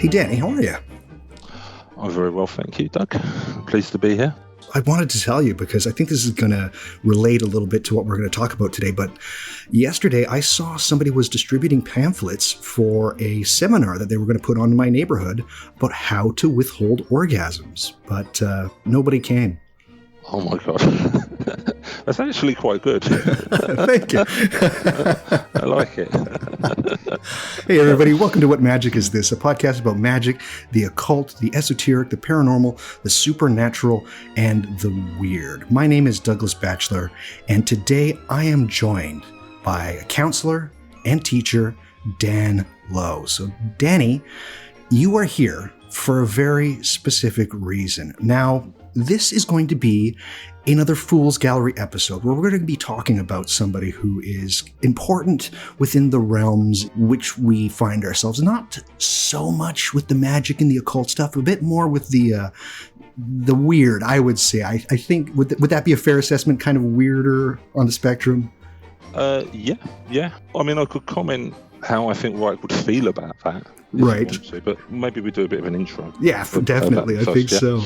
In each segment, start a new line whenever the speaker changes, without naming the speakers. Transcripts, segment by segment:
Hey, Danny, how are you?
I'm very well, thank you, Doug. Pleased to be here.
I wanted to tell you because I think this is going to relate a little bit to what we're going to talk about today. But yesterday I saw somebody was distributing pamphlets for a seminar that they were going to put on in my neighborhood about how to withhold orgasms. But nobody came.
Oh my God. That's actually quite good.
Thank you.
I like it.
Hey, everybody. Welcome to What Magic Is This? A podcast about magic, the occult, the esoteric, the paranormal, the supernatural, and the weird. My name is Douglas Batchelor, and today I am joined by a counselor and teacher, Dan Lowe. So, Danny, you are here for a very specific reason. Now, this is going to be another Fool's Gallery episode where we're going to be talking about somebody who is important within the realms which we find ourselves, not so much with the magic and the occult stuff, a bit more with the weird, I would say. I think, would that be a fair assessment, kind of weirder on the spectrum?
Yeah. I mean, I could comment how I think Reich would feel about that.
Right.
But maybe we do a bit of an intro.
Yeah, definitely. I think so.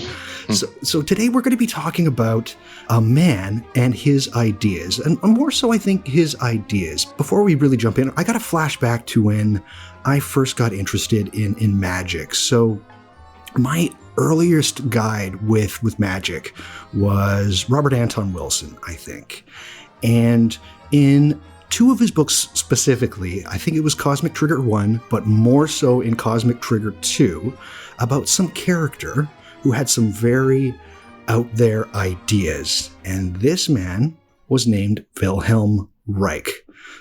So today we're going to be talking about a man and his ideas, and more so, I think, his ideas. Before we really jump in, I got a flashback to when I first got interested in magic. So my earliest guide with magic was Robert Anton Wilson, I think. And in two of his books specifically, I think it was Cosmic Trigger 1, but more so in Cosmic Trigger 2, about some character who had some very out there ideas. And this man was named Wilhelm Reich.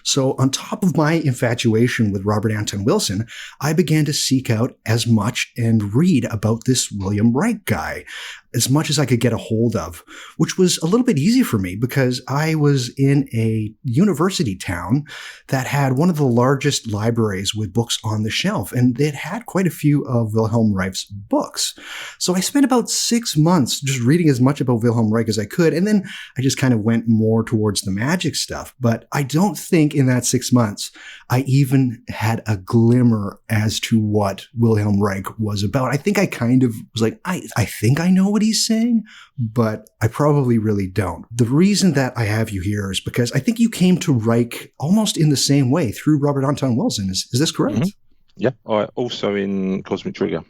So on top of my infatuation with Robert Anton Wilson, I began to seek out as much and read about this Wilhelm Reich guy, as much as I could get a hold of, which was a little bit easy for me because I was in a university town that had one of the largest libraries with books on the shelf, and it had quite a few of Wilhelm Reich's books. So I spent about 6 months just reading as much about Wilhelm Reich as I could, and then I just kind of went more towards the magic stuff. But I don't think in that 6 months I even had a glimmer as to what Wilhelm Reich was about. I think I kind of was like, I think I know what he's saying, but I probably really don't. The reason that I have you here is because I think you came to Reich almost in the same way through Robert Anton Wilson. Is this correct?
Mm-hmm. Yeah. Also in Cosmic Trigger.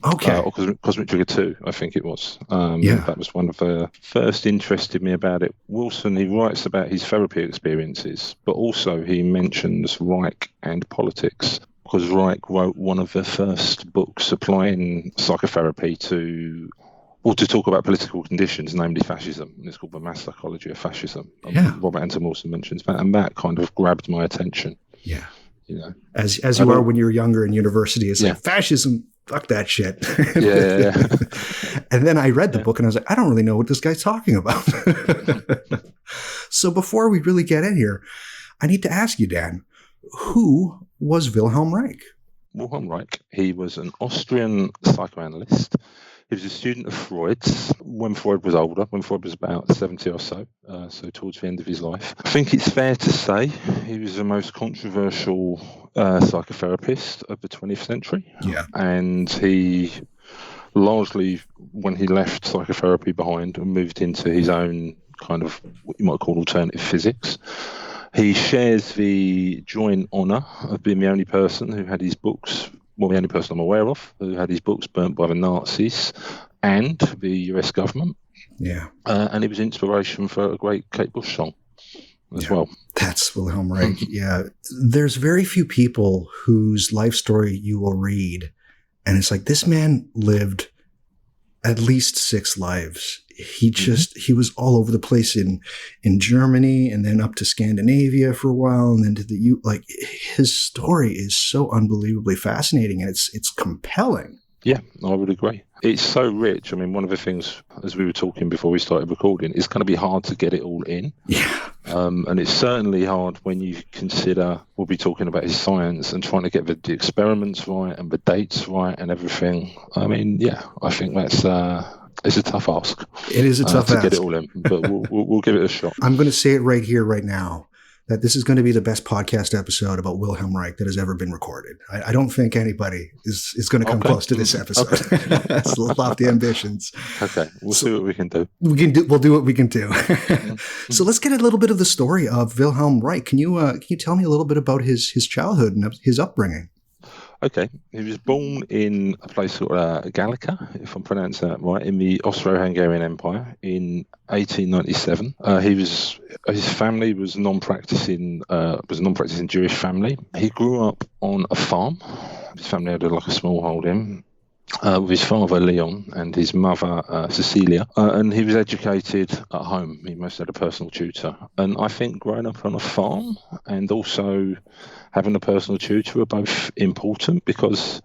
Okay.
Or Cosmic Trigger 2, I think it was. That was one of the first interested me about it. Wilson, he writes about his therapy experiences, but also he mentions Reich and politics, because Reich wrote one of the first books applying psychotherapy to talk about political conditions, namely fascism. And it's called The Mass Psychology of Fascism. Robert Anton Wilson mentions that, and that kind of grabbed my attention.
Yeah.
You know,
as you are when you're younger in university, it's like fascism. Fuck that shit.
Yeah.
And then I read the book and I was like, I don't really know what this guy's talking about. So before we really get in here, I need to ask you, Dan, who was Wilhelm Reich?
Wilhelm Reich, he was an Austrian psychoanalyst. He was a student of Freud's when Freud was older, when Freud was about 70 or so towards the end of his life. I think it's fair to say he was the most controversial psychotherapist of the 20th century.
Yeah. And
he largely, when he left psychotherapy behind and moved into his own kind of what you might call alternative physics, he shares the joint honour of being the only person who had his books, the only person I'm aware of, who had his books burnt by the Nazis and the US government.
Yeah.
And it was inspiration for a great Kate Bush song as well.
That's Wilhelm Reich. Yeah. There's very few people whose life story you will read, and it's like, this man lived at least 6 lives. He was all over the place in Germany, and then up to Scandinavia for a while, and then to the his story is so unbelievably fascinating, and it's compelling.
Yeah, I would agree. It's so rich. I mean, one of the things, as we were talking before we started recording, it's going to be hard to get it all in.
Yeah.
And it's certainly hard when you consider, we'll be talking about his science and trying to get the experiments right and the dates right and everything. I mean, yeah, I think that's it's a tough ask.
It is a tough ask
to get it all in, but we'll give it a shot.
I'm going to say it right here, right now. that this is going to be the best podcast episode about Wilhelm Reich that has ever been recorded. I don't think anybody is going to come close to this episode. That's lofty ambitions.
Okay, we'll see what we can do.
We'll do what we can do. So let's get a little bit of the story of Wilhelm Reich. Can you tell me a little bit about his childhood and his upbringing?
Okay, he was born in a place called Gallica, if I'm pronouncing that right, in the Austro-Hungarian Empire in 1897. His family was non-practicing Jewish family. He grew up on a farm. His family had a small holding with his father Leon and his mother Cecilia, and he was educated at home. He mostly had a personal tutor, and I think growing up on a farm and also having a personal tutor are both important, because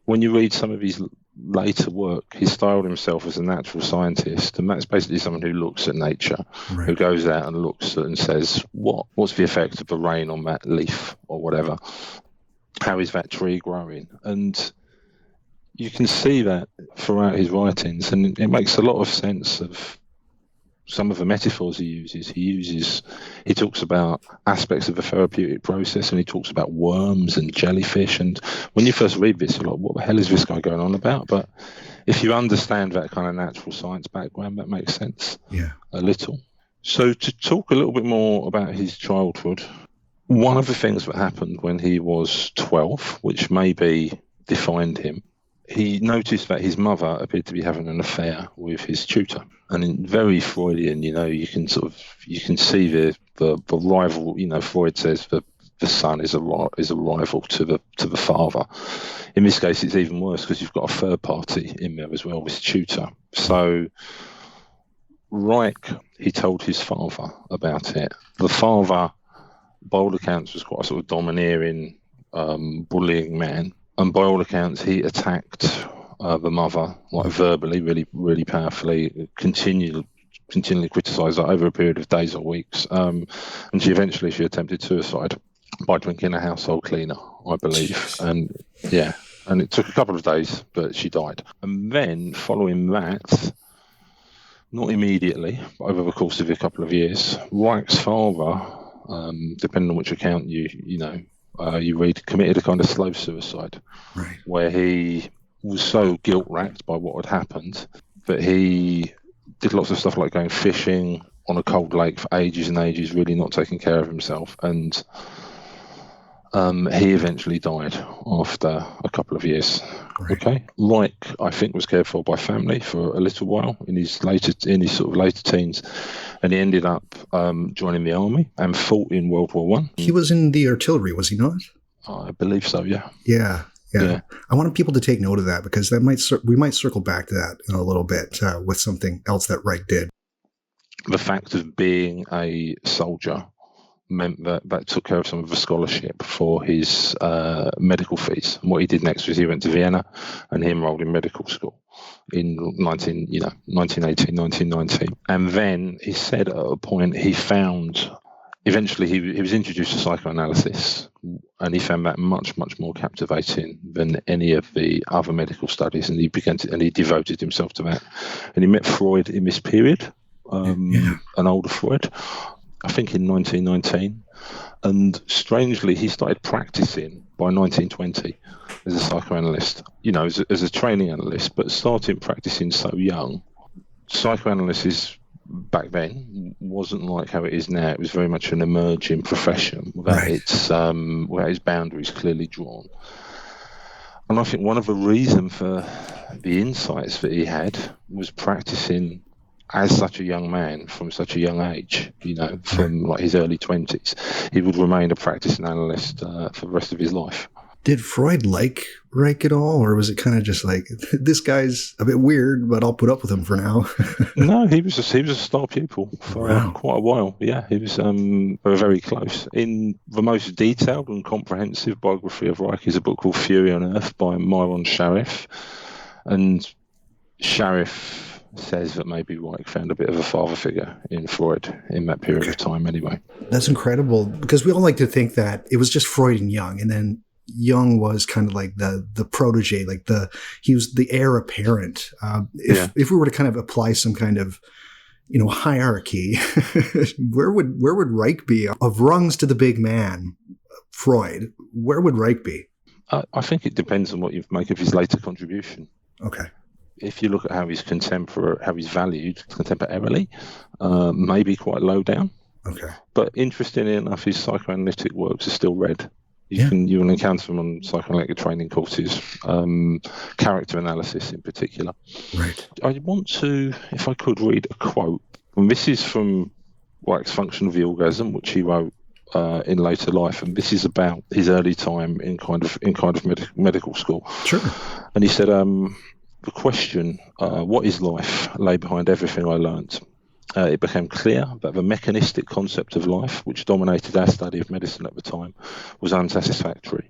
when you read some of his later work, he styled himself as a natural scientist, and that's basically someone who looks at nature, right, who goes out and looks at and says, what's the effect of the rain on that leaf or whatever? How is that tree growing? And you can see that throughout his writings, and it makes a lot of sense of some of the metaphors he uses. He talks about aspects of the therapeutic process, and he talks about worms and jellyfish. And when you first read this, you're like, what the hell is this guy going on about? But if you understand that kind of natural science background, that makes sense a little. So to talk a little bit more about his childhood, one of the things that happened when he was 12, which maybe defined him, he noticed that his mother appeared to be having an affair with his tutor. And in very Freudian, you can see the rival. Freud says the son is a rival to the father. In this case, it's even worse because you've got a third party in there as well, this tutor. So Reich, he told his father about it. The father, by all accounts, was quite a sort of domineering, bullying man. And by all accounts, he attacked the mother, verbally, really, really powerfully, continually criticised her over a period of days or weeks. And she attempted suicide by drinking a household cleaner, I believe. And it took a couple of days, but she died. And then, following that, not immediately, but over the course of a couple of years, Reich's father, depending on which account you read, committed a kind of slow suicide, right, where he was so guilt-racked by what had happened that he did lots of stuff like going fishing on a cold lake for ages and ages, really not taking care of himself. And he eventually died after a couple of years. Right. Okay. Reich, I think, was cared for by family for a little while in his later teens, and he ended up joining the army and fought in World War I.
He was in the artillery, was he not?
I believe so. Yeah.
Yeah. I wanted people to take note of that, because we might circle back to that in a little bit with something else that Reich did.
The fact of being a soldier meant that took care of some of the scholarship for his medical fees. And what he did next was he went to Vienna and he enrolled in medical school in 1918, 1919. And then he said at a point eventually he was introduced to psychoanalysis, and he found that much, much more captivating than any of the other medical studies, and he devoted himself to that. And he met Freud in this period, an older Freud, I think in 1919, and strangely he started practicing by 1920 as a psychoanalyst, as a training analyst, but started practicing so young. Psychoanalysis back then wasn't like how it is now. It was very much an emerging profession without its boundaries clearly drawn. And I think one of the reasons for the insights that he had was practicing as such a young man from such a young age, from like his early 20s. He would remain a practicing analyst for the rest of his life.
Did Freud like Reich at all, or was it kind of just like, this guy's a bit weird, but I'll put up with him for now?
No, he was a star pupil for quite a while. Yeah, he was. They were very close. In the most detailed and comprehensive biography of Reich is a book called Fury on Earth by Myron Sharif, and Sharif says that maybe Reich found a bit of a father figure in Freud in that period of time. Anyway,
that's incredible, because we all like to think that it was just Freud and Jung, and then Jung was kind of like the protege, he was the heir apparent. If we were to kind of apply some kind of hierarchy, where would Reich be of rungs to the big man, Freud? Where would Reich be?
I think it depends on what you make of his later contribution.
Okay.
If you look at how he's valued contemporarily, maybe quite low down.
Okay.
But interestingly enough, his psychoanalytic works are still read. You will encounter them on psychoanalytic training courses, character analysis in particular.
Right.
I want to, if I could, read a quote. And this is from Reich's Function of the Orgasm, which he wrote in later life, and this is about his early time in kind of medical school.
Sure.
And he said, the question, what is life, lay behind everything I learnt. It became clear that the mechanistic concept of life, which dominated our study of medicine at the time, was unsatisfactory.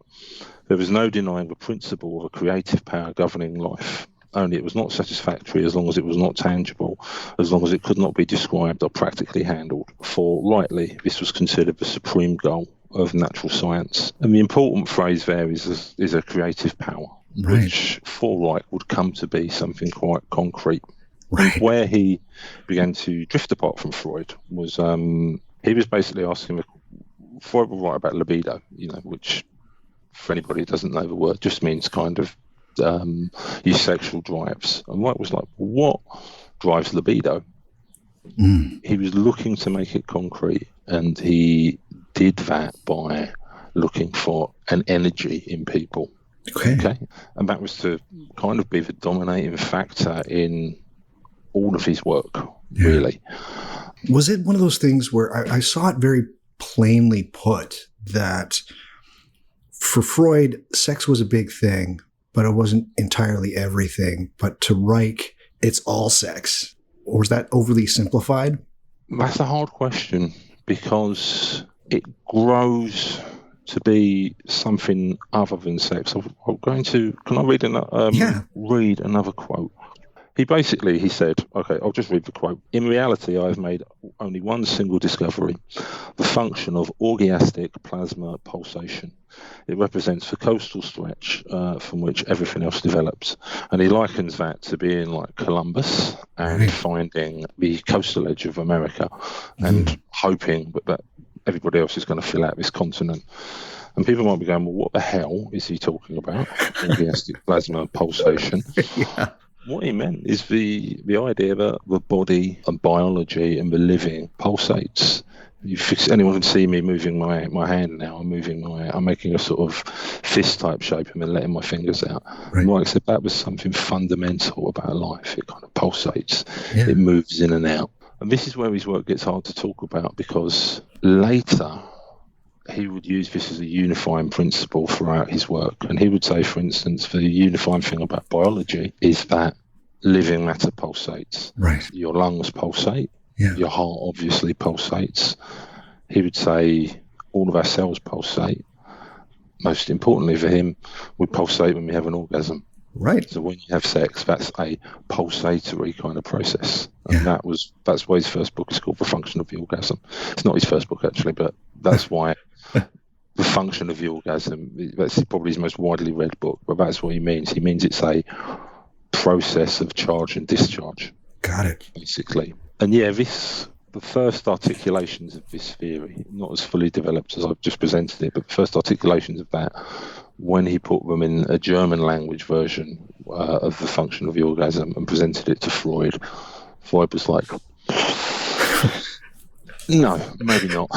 There was no denying the principle of a creative power governing life, only it was not satisfactory as long as it was not tangible, as long as it could not be described or practically handled. For rightly, this was considered the supreme goal of natural science. And the important phrase there is a creative power,
right,
which for Reich would come to be something quite concrete.
Right.
And where he began to drift apart from Freud was he was basically asking, Freud would write about libido, which for anybody who doesn't know the word just means kind of your sexual drives. And Reich was like, what drives libido? He was looking to make it concrete, and he did that by looking for an energy in people. Okay. And that was to kind of be the dominating factor in all of his work, really.
Was it one of those things where I saw it very plainly put that for Freud, sex was a big thing, but it wasn't entirely everything. But to Reich, it's all sex. Or is that overly simplified?
That's a hard question, because it grows to be something other than sex. I'm going to, can I read another quote? He said, okay, I'll just read the quote. In reality, I've made only one single discovery, the function of orgiastic plasma pulsation. It represents the coastal stretch from which everything else develops. And he likens that to being like Columbus and finding the coastal edge of America and hoping that everybody else is going to fill out this continent. And people might be going, well, what the hell is he talking about? Orgiastic plasma pulsation.
Yeah.
What he meant is the idea that the body and biology and the living pulsates. Anyone can see me moving my hand now. I'm making a sort of fist type shape and then letting my fingers out. Right. Mike said that was something fundamental about life. It kind of pulsates. Yeah. It moves in and out. And this is where his work gets hard to talk about, because later he would use this as a unifying principle throughout his work. And he would say, for instance, the unifying thing about biology is that living matter pulsates.
Right.
Your lungs pulsate.
Yeah.
Your heart obviously pulsates. He would say all of our cells pulsate. Most importantly for him, we pulsate when we have an orgasm.
Right.
So when you have sex, that's a pulsatory kind of process. And that's why his first book is called The Function of the Orgasm. It's not his first book, actually, but that's why The Function of the Orgasm, that's probably his most widely read book, but that's what he means. He means it's a process of charge and discharge.
Got it.
Basically. And the first articulations of this theory, not as fully developed as I've just presented it, but the first articulations of that, when he put them in a German language version of The Function of the Orgasm and presented it to Freud was like, no, maybe not.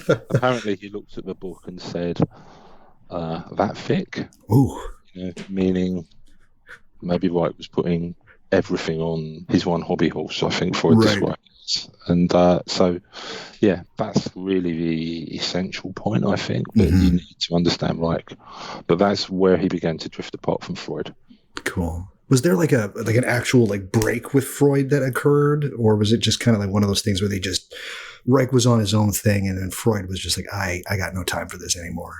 Apparently he looked at the book and said, that thick?
Ooh.
Meaning maybe Reich was putting everything on his one hobby horse, I think Freud described it. And that's really the essential point, I think, that you need to understand Reich. But that's where he began to drift apart from Freud.
Cool. Was there like an actual break with Freud that occurred, or was it just kind of like one of those things where Reich was on his own thing and then Freud was just like, I got no time for this anymore?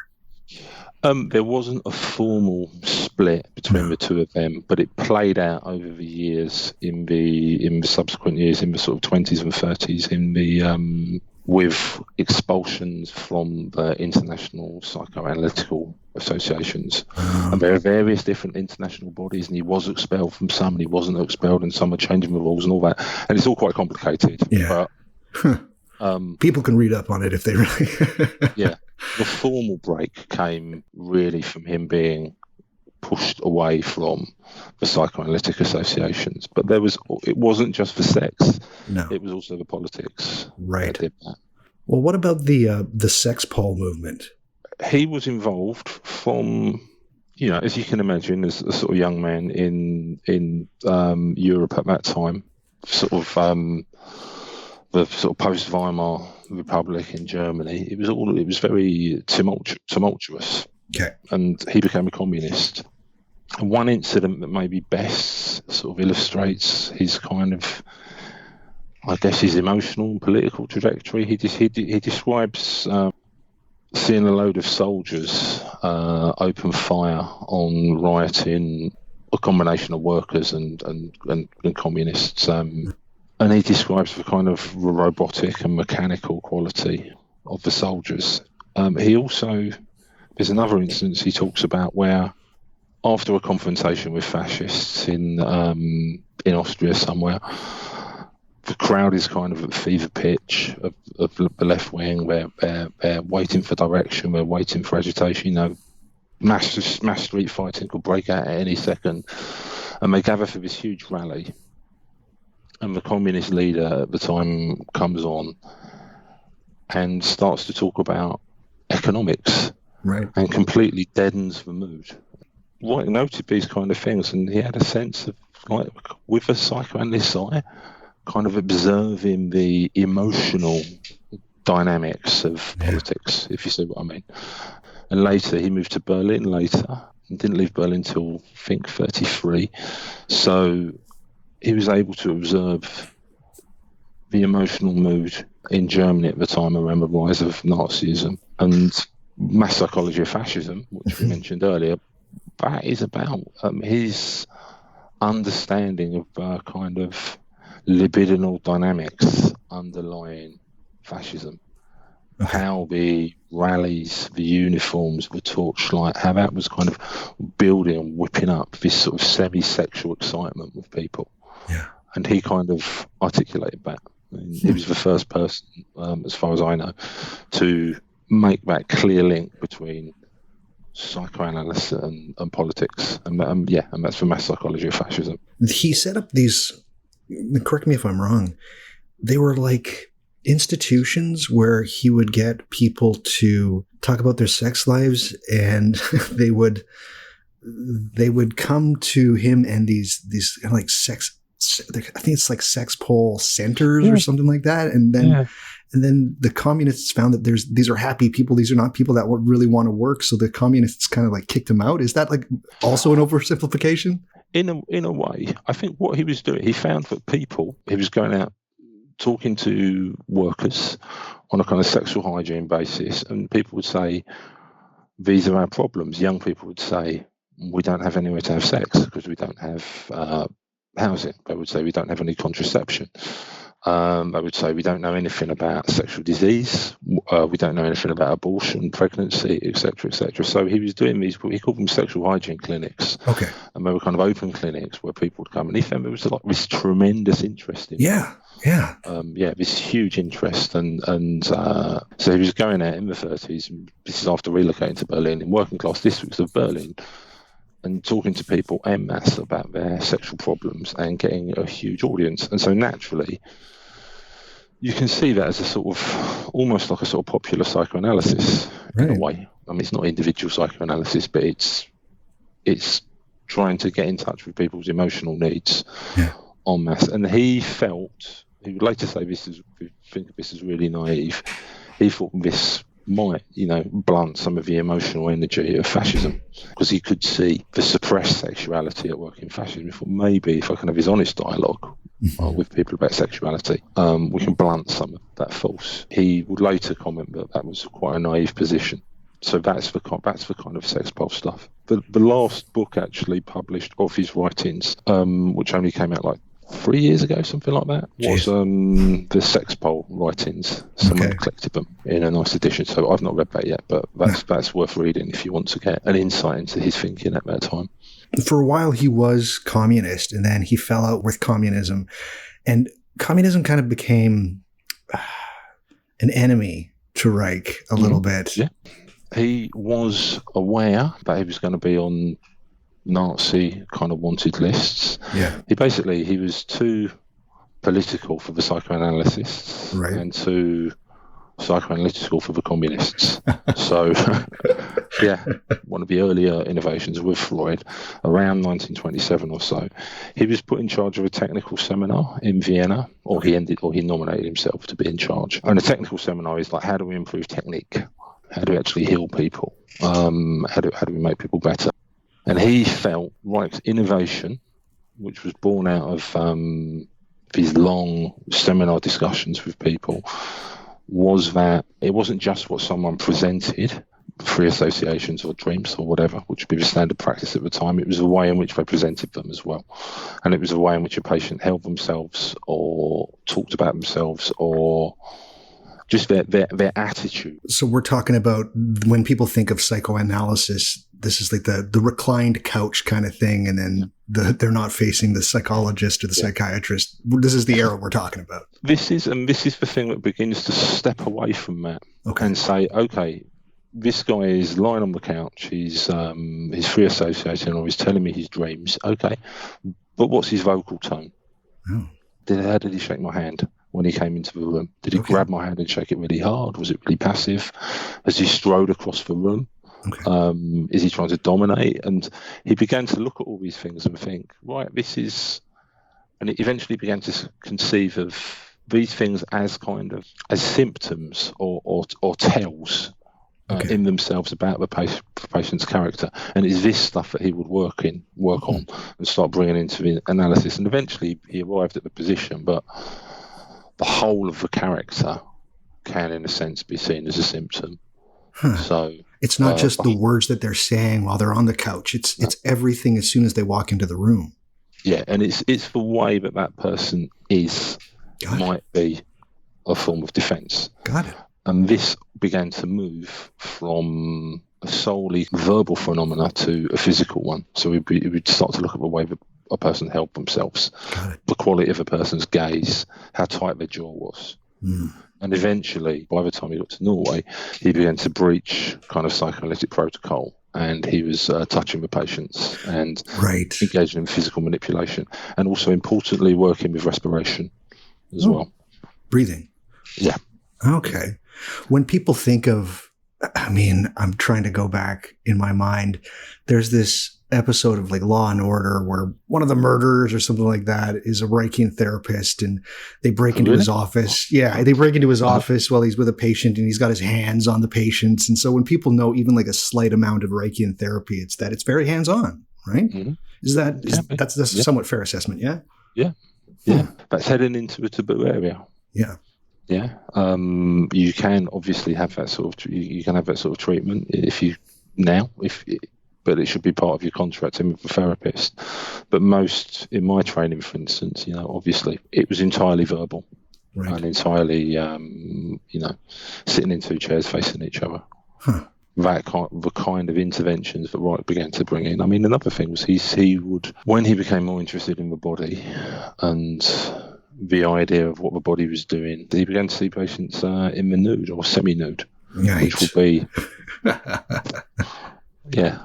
There wasn't a formal split between the two of them, but it played out over the years in the subsequent years, in the sort of 20s and 30s, in the with expulsions from the international psychoanalytical associations. And there are various different international bodies, and he was expelled from some, and he wasn't expelled, and some are changing the rules and all that. And it's all quite complicated.
Yeah.
But
people can read up on it if they really...
Yeah. The formal break came really from him being pushed away from the psychoanalytic associations. But it wasn't just the sex.
No.
It was also the politics.
Right.
That did that.
Well, what about the Sex-pol movement?
He was involved from, as you can imagine, as a sort of young man in Europe at that time, sort of the sort of post-Weimar Republic in Germany. It was very tumultuous.
Okay.
And he became a communist. And one incident that maybe best sort of illustrates his kind of, I guess, his emotional and political trajectory. He describes seeing a load of soldiers open fire on rioting, a combination of workers and communists. And he describes the kind of robotic and mechanical quality of the soldiers. There's another instance he talks about where, after a confrontation with fascists in Austria somewhere, the crowd is kind of at fever pitch of the left wing. They're waiting for direction. They're waiting for agitation. Mass street fighting could break out at any second, and they gather for this huge rally. And the communist leader at the time comes on and starts to talk about economics,
right,
and completely deadens the mood. Reich noted these kind of things, and he had a sense of, like, with a psychoanalyst eye, kind of observing the emotional dynamics of politics, if you see what I mean. And later, he moved to Berlin and didn't leave Berlin till, I think, 1933. So he was able to observe the emotional mood in Germany at the time around the rise of Nazism and mass psychology of fascism, which we mentioned earlier. That is about his understanding of kind of libidinal dynamics underlying fascism. How the rallies, the uniforms, the torchlight, how that was kind of building and whipping up this sort of semi-sexual excitement with people.
Yeah.
And he kind of articulated that. He was the first person, as far as I know, to make that clear link between psychoanalysis and politics. And that's the mass psychology of fascism.
He set up these, correct me if I'm wrong, they were like institutions where he would get people to talk about their sex lives, and they would come to him, and these kind of like I think it's like Sex-pol centers or something like that. And then the communists found that these are happy people. These are not people that really want to work. So the communists kind of like kicked him out. Is that like also an oversimplification?
In a way, I think what he was doing, he found that he was going out talking to workers on a kind of sexual hygiene basis, and people would say, these are our problems. Young people would say, we don't have anywhere to have sex because we don't have housing. They would say we don't have any contraception. They would say we don't know anything about sexual disease. We don't know anything about abortion, pregnancy, etc., etc. So he was doing these, he called them sexual hygiene clinics.
Okay.
And they were kind of open clinics where people would come, and he found there was like this tremendous interest in this huge interest. And so he was going out in the 30s, and this is after relocating to Berlin, in working class districts of Berlin, and talking to people en masse about their sexual problems and getting a huge audience. And so naturally, you can see that as a sort of, almost like a sort of popular psychoanalysis in a way. I mean, it's not individual psychoanalysis, but it's trying to get in touch with people's emotional needs en masse. And he would later say think of this as really naive. He thought this might, blunt some of the emotional energy of fascism, because he could see the suppressed sexuality at work in fascism. He thought, maybe if I can have his honest dialogue with people about sexuality, we can blunt some of that force. He would later comment that was quite a naive position. So that's the kind of Sex-pol stuff. The last book actually published of his writings, which only came out like 3 years ago, something like that, was the Sex-pol writings. Someone collected them in a nice edition. So I've not read that yet, but that's worth reading if you want to get an insight into his thinking at that time.
For a while, he was communist, and then he fell out with communism. And communism kind of became an enemy to Reich a little bit.
Yeah. He was aware that he was going to be on Nazi kind of wanted lists.
Yeah.
He was too political for the psychoanalysts and too psychoanalytical for the communists. So, one of the earlier innovations with Freud, around 1927 or so, he was put in charge of a technical seminar in Vienna, or he nominated himself to be in charge. And a technical seminar is like, how do we improve technique? How do we actually heal people? How do we make people better? And he felt Reich's innovation, which was born out of these long seminar discussions with people, was that it wasn't just what someone presented, free associations or dreams or whatever, which would be the standard practice at the time. It was the way in which they presented them as well. And it was the way in which a patient held themselves or talked about themselves or just their attitude.
So we're talking about when people think of psychoanalysis, this is like the reclined couch kind of thing, and then they're not facing the psychologist or the psychiatrist. This is the era we're talking about.
This is the thing that begins to step away from that and say, okay, this guy is lying on the couch, he's free associating, or he's telling me his dreams. Okay, but what's his vocal tone?
Oh.
How did he shake my hand when he came into the room? Did he grab my hand and shake it really hard? Was it really passive? Has he strode across the room? Is he trying to dominate? And he began to look at all these things and think, right, this is... And it eventually began to conceive of these things as kind of as symptoms or tells in themselves about the patient's character. And it's this stuff that he would work on and start bringing into the analysis. And eventually he arrived at the position, but the whole of the character can, in a sense, be seen as a symptom. So
it's not just the words that they're saying while they're on the couch. It's everything as soon as they walk into the room.
Yeah, and it's the way that person is might be a form of defense.
Got it.
And this began to move from a solely verbal phenomena to a physical one. So we'd start to look at the way that a person held themselves, the quality of a person's gaze, how tight their jaw was. And eventually, by the time he got to Norway, he began to breach kind of psychoanalytic protocol, and he was touching the patients and engaging in physical manipulation, and also importantly working with respiration as well.
Breathing.
Yeah.
Okay. When people think of, I'm trying to go back in my mind, there's this episode of like Law and Order where one of the murderers or something like that is a Reichian therapist, and they break into his office. Yeah, they break into his office while he's with a patient, and he's got his hands on the patients. And so when people know even like a slight amount of Reichian therapy, it's very hands-on, right? Mm-hmm. That's a somewhat fair assessment, yeah?
Yeah. That's heading into a taboo area.
Yeah.
Yeah. You can obviously have that sort of you can have that sort of treatment but it should be part of your contract with the therapist. But most, in my training, for instance, obviously it was entirely verbal and entirely, sitting in two chairs facing each other. The kind of interventions that Reich began to bring in. I mean, another thing was he would, when he became more interested in the body and the idea of what the body was doing, he began to see patients in the nude or semi-nude, which would be... Yeah,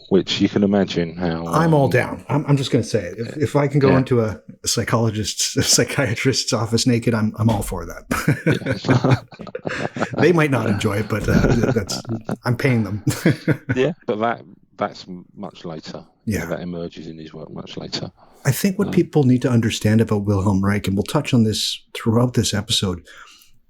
which you can imagine how...
I'm all down. I'm just going to say it. If I can go into a psychiatrist's office naked, I'm all for that. They might not enjoy it, but I'm paying them.
But that's much later. Yeah. That emerges in his work much later.
I think what people need to understand about Wilhelm Reich, and we'll touch on this throughout this episode,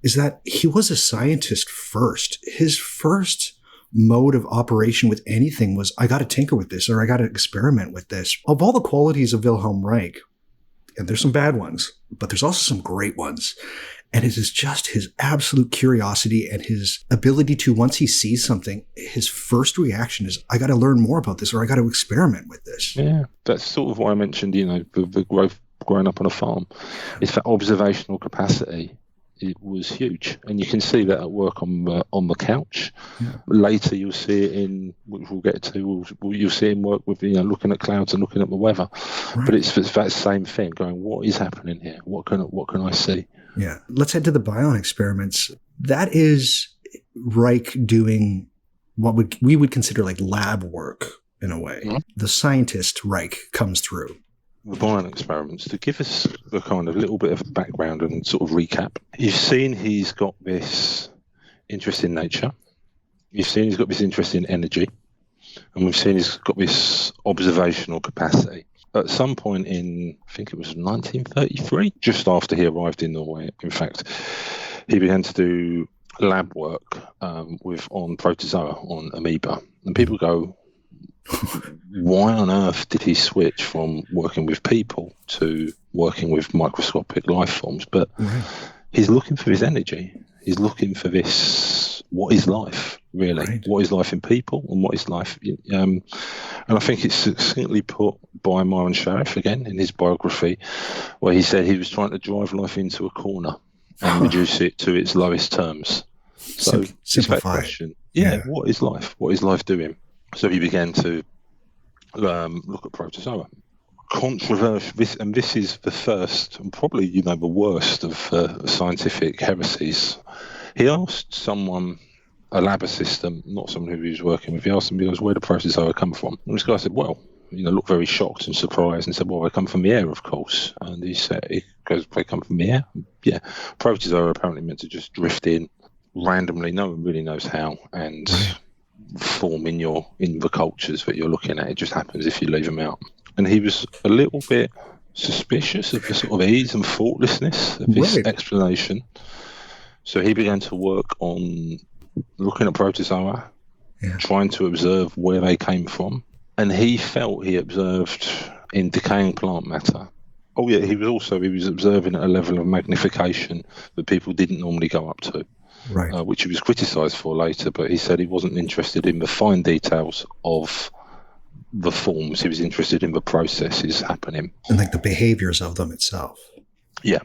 is that he was a scientist first. His first mode of operation with anything was, I got to tinker with this, or I got to experiment with this. Of all the qualities of Wilhelm Reich, and there's some bad ones, but there's also some great ones. And it is just his absolute curiosity and his ability to, once he sees something, his first reaction is, I got to learn more about this, or I got to experiment with this.
Yeah, that's sort of why I mentioned, the growing up on a farm. It's that observational capacity. It was huge, and you can see that at work on the couch. Yeah. Later, you'll see it in, which we'll get to. You'll see him work with, looking at clouds and looking at the weather. Right. But it's that same thing. Going, what is happening here? What can I see?
Yeah. Let's head to the Bion experiments. That is Reich doing what we would consider like lab work in a way. Mm-hmm. The scientist Reich comes through.
The Bion experiments, to give us the kind of little bit of a background and sort of recap. You've seen he's got this interest in nature. You've seen he's got this interest in energy. And we've seen he's got this observational capacity. At some point in, I think it was 1933, just after he arrived in Norway, in fact, he began to do lab work on protozoa, on amoeba. And people go, why on earth did he switch from working with people to working with microscopic life forms? But he's looking for his energy. He's looking for this, what is life, really? Right. What is life in people, and what is life? And I think it's succinctly put by Myron Sharif, again, in his biography, where he said he was trying to drive life into a corner and reduce it to its lowest terms. So
simplify
question. Yeah, what is life? What is life doing? So he began to look at protozoa. Controversial, this is the first and probably the worst of scientific heresies. He asked someone, a lab assistant, not someone who he was working with. He asked him, where do protozoa come from? And this guy said, looked very shocked and surprised and said, they come from the air, of course. And he goes, they come from the air? Yeah. Protozoa are apparently meant to just drift in randomly. No one really knows how. And form in the cultures that you're looking at. It just happens if you leave them out. And he was a little bit suspicious of the sort of ease and thoughtlessness of this explanation. So he began to work on looking at protozoa, trying to observe where they came from. And he felt he observed in decaying plant matter. He was observing at a level of magnification that people didn't normally go up to. Right. Which he was criticised for later, but he said he wasn't interested in the fine details of the forms. He was interested in the processes happening.
And like the behaviours of them itself.
Yeah.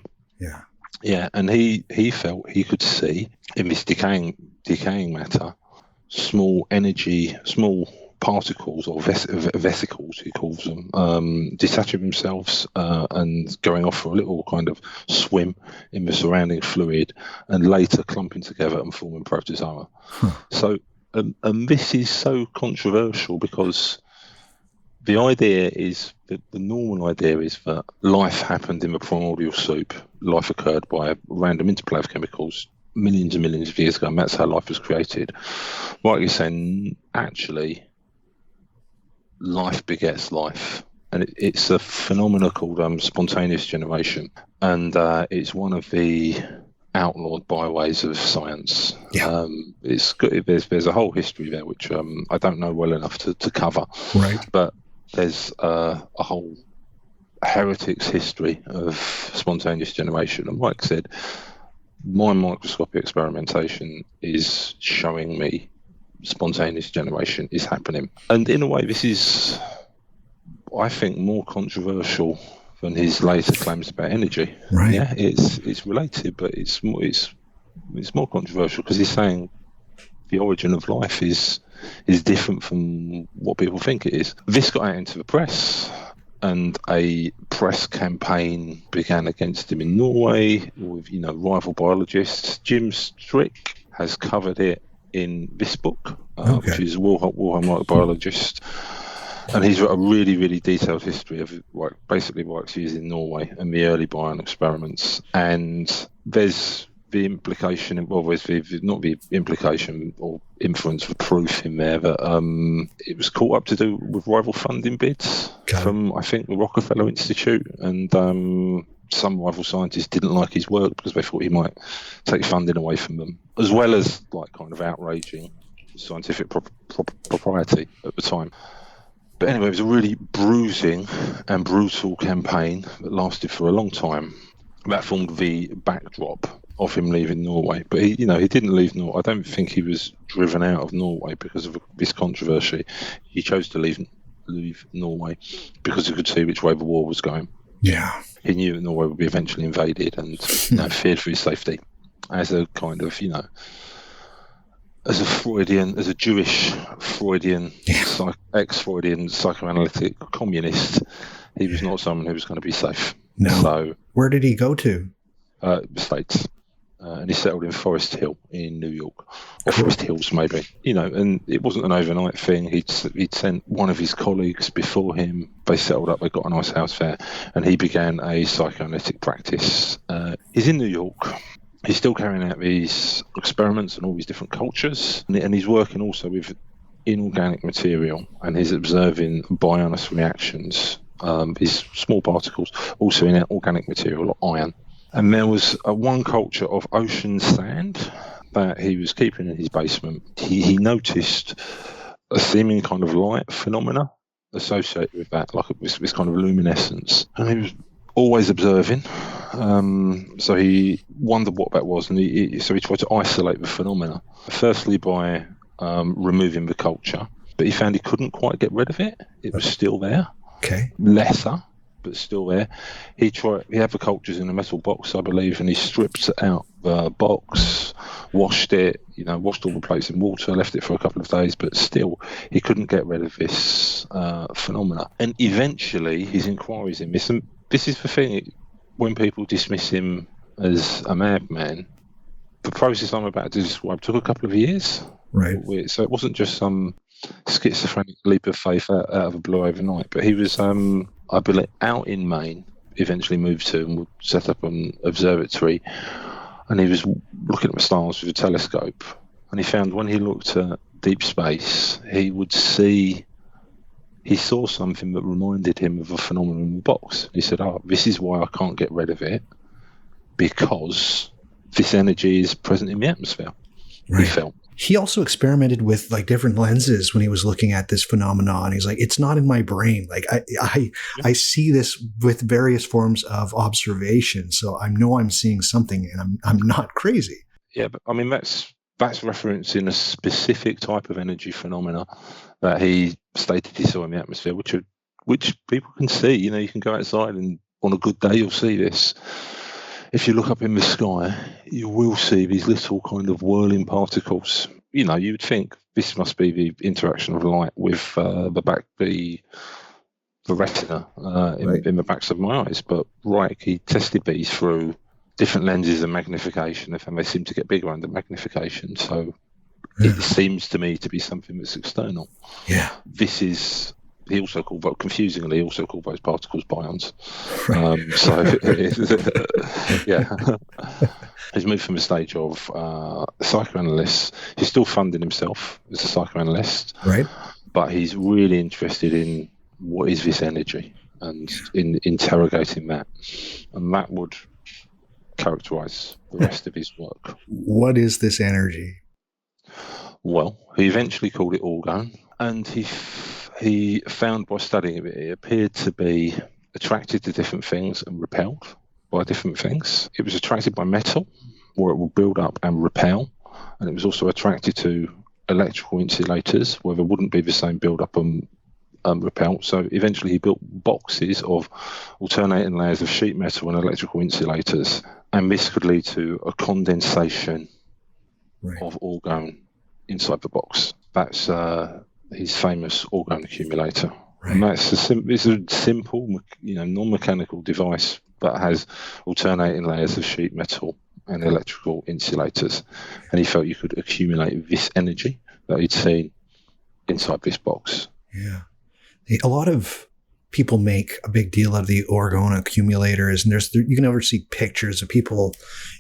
And he felt he could see in this decaying matter small particles or vesicles, he calls them, detaching themselves and going off for a little kind of swim in the surrounding fluid and later clumping together and forming protozoa. So, and this is so controversial because the idea is that the normal idea is that life happened in the primordial soup. Life occurred by a random interplay of chemicals millions and millions of years ago, and that's how life was created. Like you're saying, actually, life begets life, and it's a phenomenon called spontaneous generation, and it's one of the outlawed byways of science. It's good. There's a whole history there which I don't know well enough to cover, but there's a whole heretics history of spontaneous generation, and like I said, my microscopic experimentation is showing me spontaneous generation is happening. And in a way, this is, I think, more controversial than his later claims about energy. Yeah, it's related, but it's more controversial because he's saying the origin of life is different from what people think it is. This got out into the press, and a press campaign began against him in Norway with rival biologists. Jim Strick has covered it in this book, which is Wilhelm Reich, biologist, and he's got a really, really detailed history of basically what he used in Norway and the early Bion experiments. And there's the implication, not the implication or inference of proof in there that it was caught up to do with rival funding bids from, I think, the Rockefeller Institute, and some rival scientists didn't like his work because they thought he might take funding away from them, as well as kind of outraging scientific propriety at the time. But anyway, it was a really bruising and brutal campaign that lasted for a long time. That formed the backdrop of him leaving Norway. But he didn't leave Norway. I don't think he was driven out of Norway because of this controversy. He chose to leave Norway because he could see which way the war was going.
Yeah.
He knew that Norway would be eventually invaded and feared for his safety as a kind of, as a Jewish Freudian, ex-Freudian psychoanalytic communist. He was not someone who was going to be safe.
No.
So,
where did he go to?
The States. And he settled in Forest Hill in New York, or Forest Hills maybe, and it wasn't an overnight thing. He'd sent one of his colleagues before him. They settled up, they got a nice house there, and he began a psychoanalytic practice. He's in New York. He's still carrying out these experiments and all these different cultures, and he's working also with inorganic material, and he's observing Bionist reactions, these small particles, also in organic material, like iron. And there was one culture of ocean sand that he was keeping in his basement. He noticed a seeming kind of light phenomena associated with that, like this kind of luminescence. And he was always observing. So he wondered what that was, and so he tried to isolate the phenomena. Firstly, by removing the culture, but he found he couldn't quite get rid of it. It was still there.
Okay.
Lesser, but still there. He had the cultures in a metal box, I believe, and he stripped out the box, washed it, washed all the plates in water, left it for a couple of days, but still he couldn't get rid of this phenomena. And eventually his inquiries in this, and this is the thing, when people dismiss him as a madman, the process I'm about to describe took a couple of years.
Right.
So it wasn't just some schizophrenic leap of faith out of the blue overnight, but he was, I believe, out in Maine, eventually moved to and would set up an observatory, and he was looking at the stars with a telescope, and he found when he looked at deep space, he saw something that reminded him of a phenomenon in the box. He said, this is why I can't get rid of it, because this energy is present in the atmosphere. Right. He felt.
He also experimented with different lenses when he was looking at this phenomenon. He's like, it's not in my brain. I see this with various forms of observation. So I know I'm seeing something, and I'm not crazy.
Yeah, but I mean, that's referencing a specific type of energy phenomena that he stated he saw in the atmosphere, which people can see. You can go outside, and on a good day, you'll see this. If you look up in the sky, you will see these little kind of whirling particles. You would think this must be the interaction of light with the retina in the backs of my eyes. But Reich, he tested these through different lenses and magnification, and they seem to get bigger under magnification. So it seems to me to be something that's external.
Yeah.
He also called those particles bions. He's moved from a stage of psychoanalyst. He's still funding himself as a psychoanalyst,
right?
But he's really interested in what is this energy and in interrogating that, and that would characterize the rest of his work.
What is this energy?
Well, he eventually called it Orgone, and he found by studying it appeared to be attracted to different things and repelled by different things. It was attracted by metal, where it will build up and repel, and it was also attracted to electrical insulators, where there wouldn't be the same build-up and repel. So eventually he built boxes of alternating layers of sheet metal and electrical insulators, and this could lead to a condensation of orgone inside the box. That's his famous orgone accumulator. Right. And it's a simple, non-mechanical device that has alternating layers of sheet metal and electrical insulators. And he felt you could accumulate this energy that he'd seen inside this box.
Yeah. A lot of people make a big deal out of the Orgone accumulators, and you can never see pictures of people,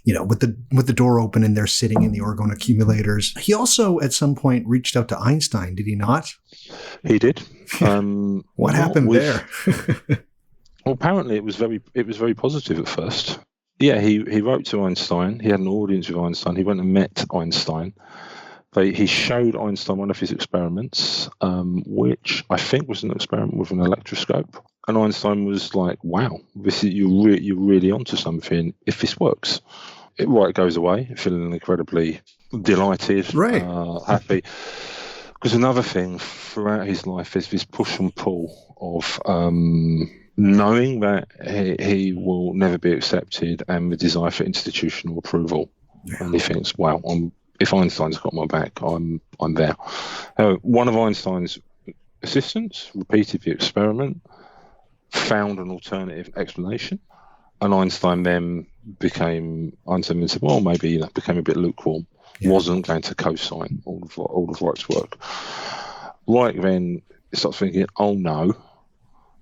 with the door open and they're sitting in the Orgone accumulators. He also at some point reached out to Einstein, did he not?
He did.
What happened there?
Well, apparently it was very positive at first. Yeah, he wrote to Einstein. He had an audience with Einstein. He went and met Einstein. He showed Einstein one of his experiments, which I think was an experiment with an electroscope. And Einstein was like, "Wow, you're really onto something. If this works." Reich goes away feeling incredibly delighted, happy. Because another thing throughout his life is this push and pull of knowing that he will never be accepted, and the desire for institutional approval. Yeah. And he thinks, well, if Einstein's got my back, I'm there. One of Einstein's assistants repeated the experiment, found an alternative explanation, and Einstein said, well, maybe that became a bit lukewarm. Yeah. Wasn't going to co-sign all of Reich's work. Reich then starts thinking, oh no,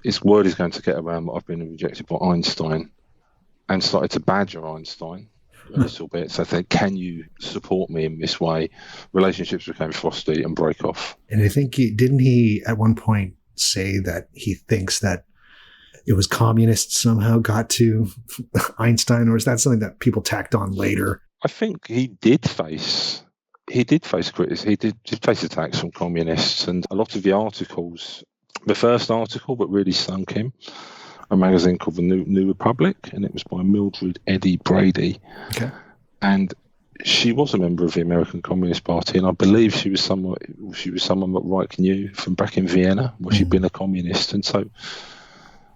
his word is going to get around that I've been rejected by Einstein, and started to badger Einstein a little bit. So I think, can you support me in this way? Relationships became frosty and break off.
And I think didn't he at one point say that he thinks that it was communists somehow got to Einstein, or is that something that people tacked on later?
I think he did face criticism. He did face attacks from communists, and a lot of the articles. The first article that really sunk him, a magazine called The New Republic, and it was by Mildred Eddy Brady. Okay. And she was a member of the American Communist Party, and I believe she was someone that Reich knew from back in Vienna, where she'd been a communist. And so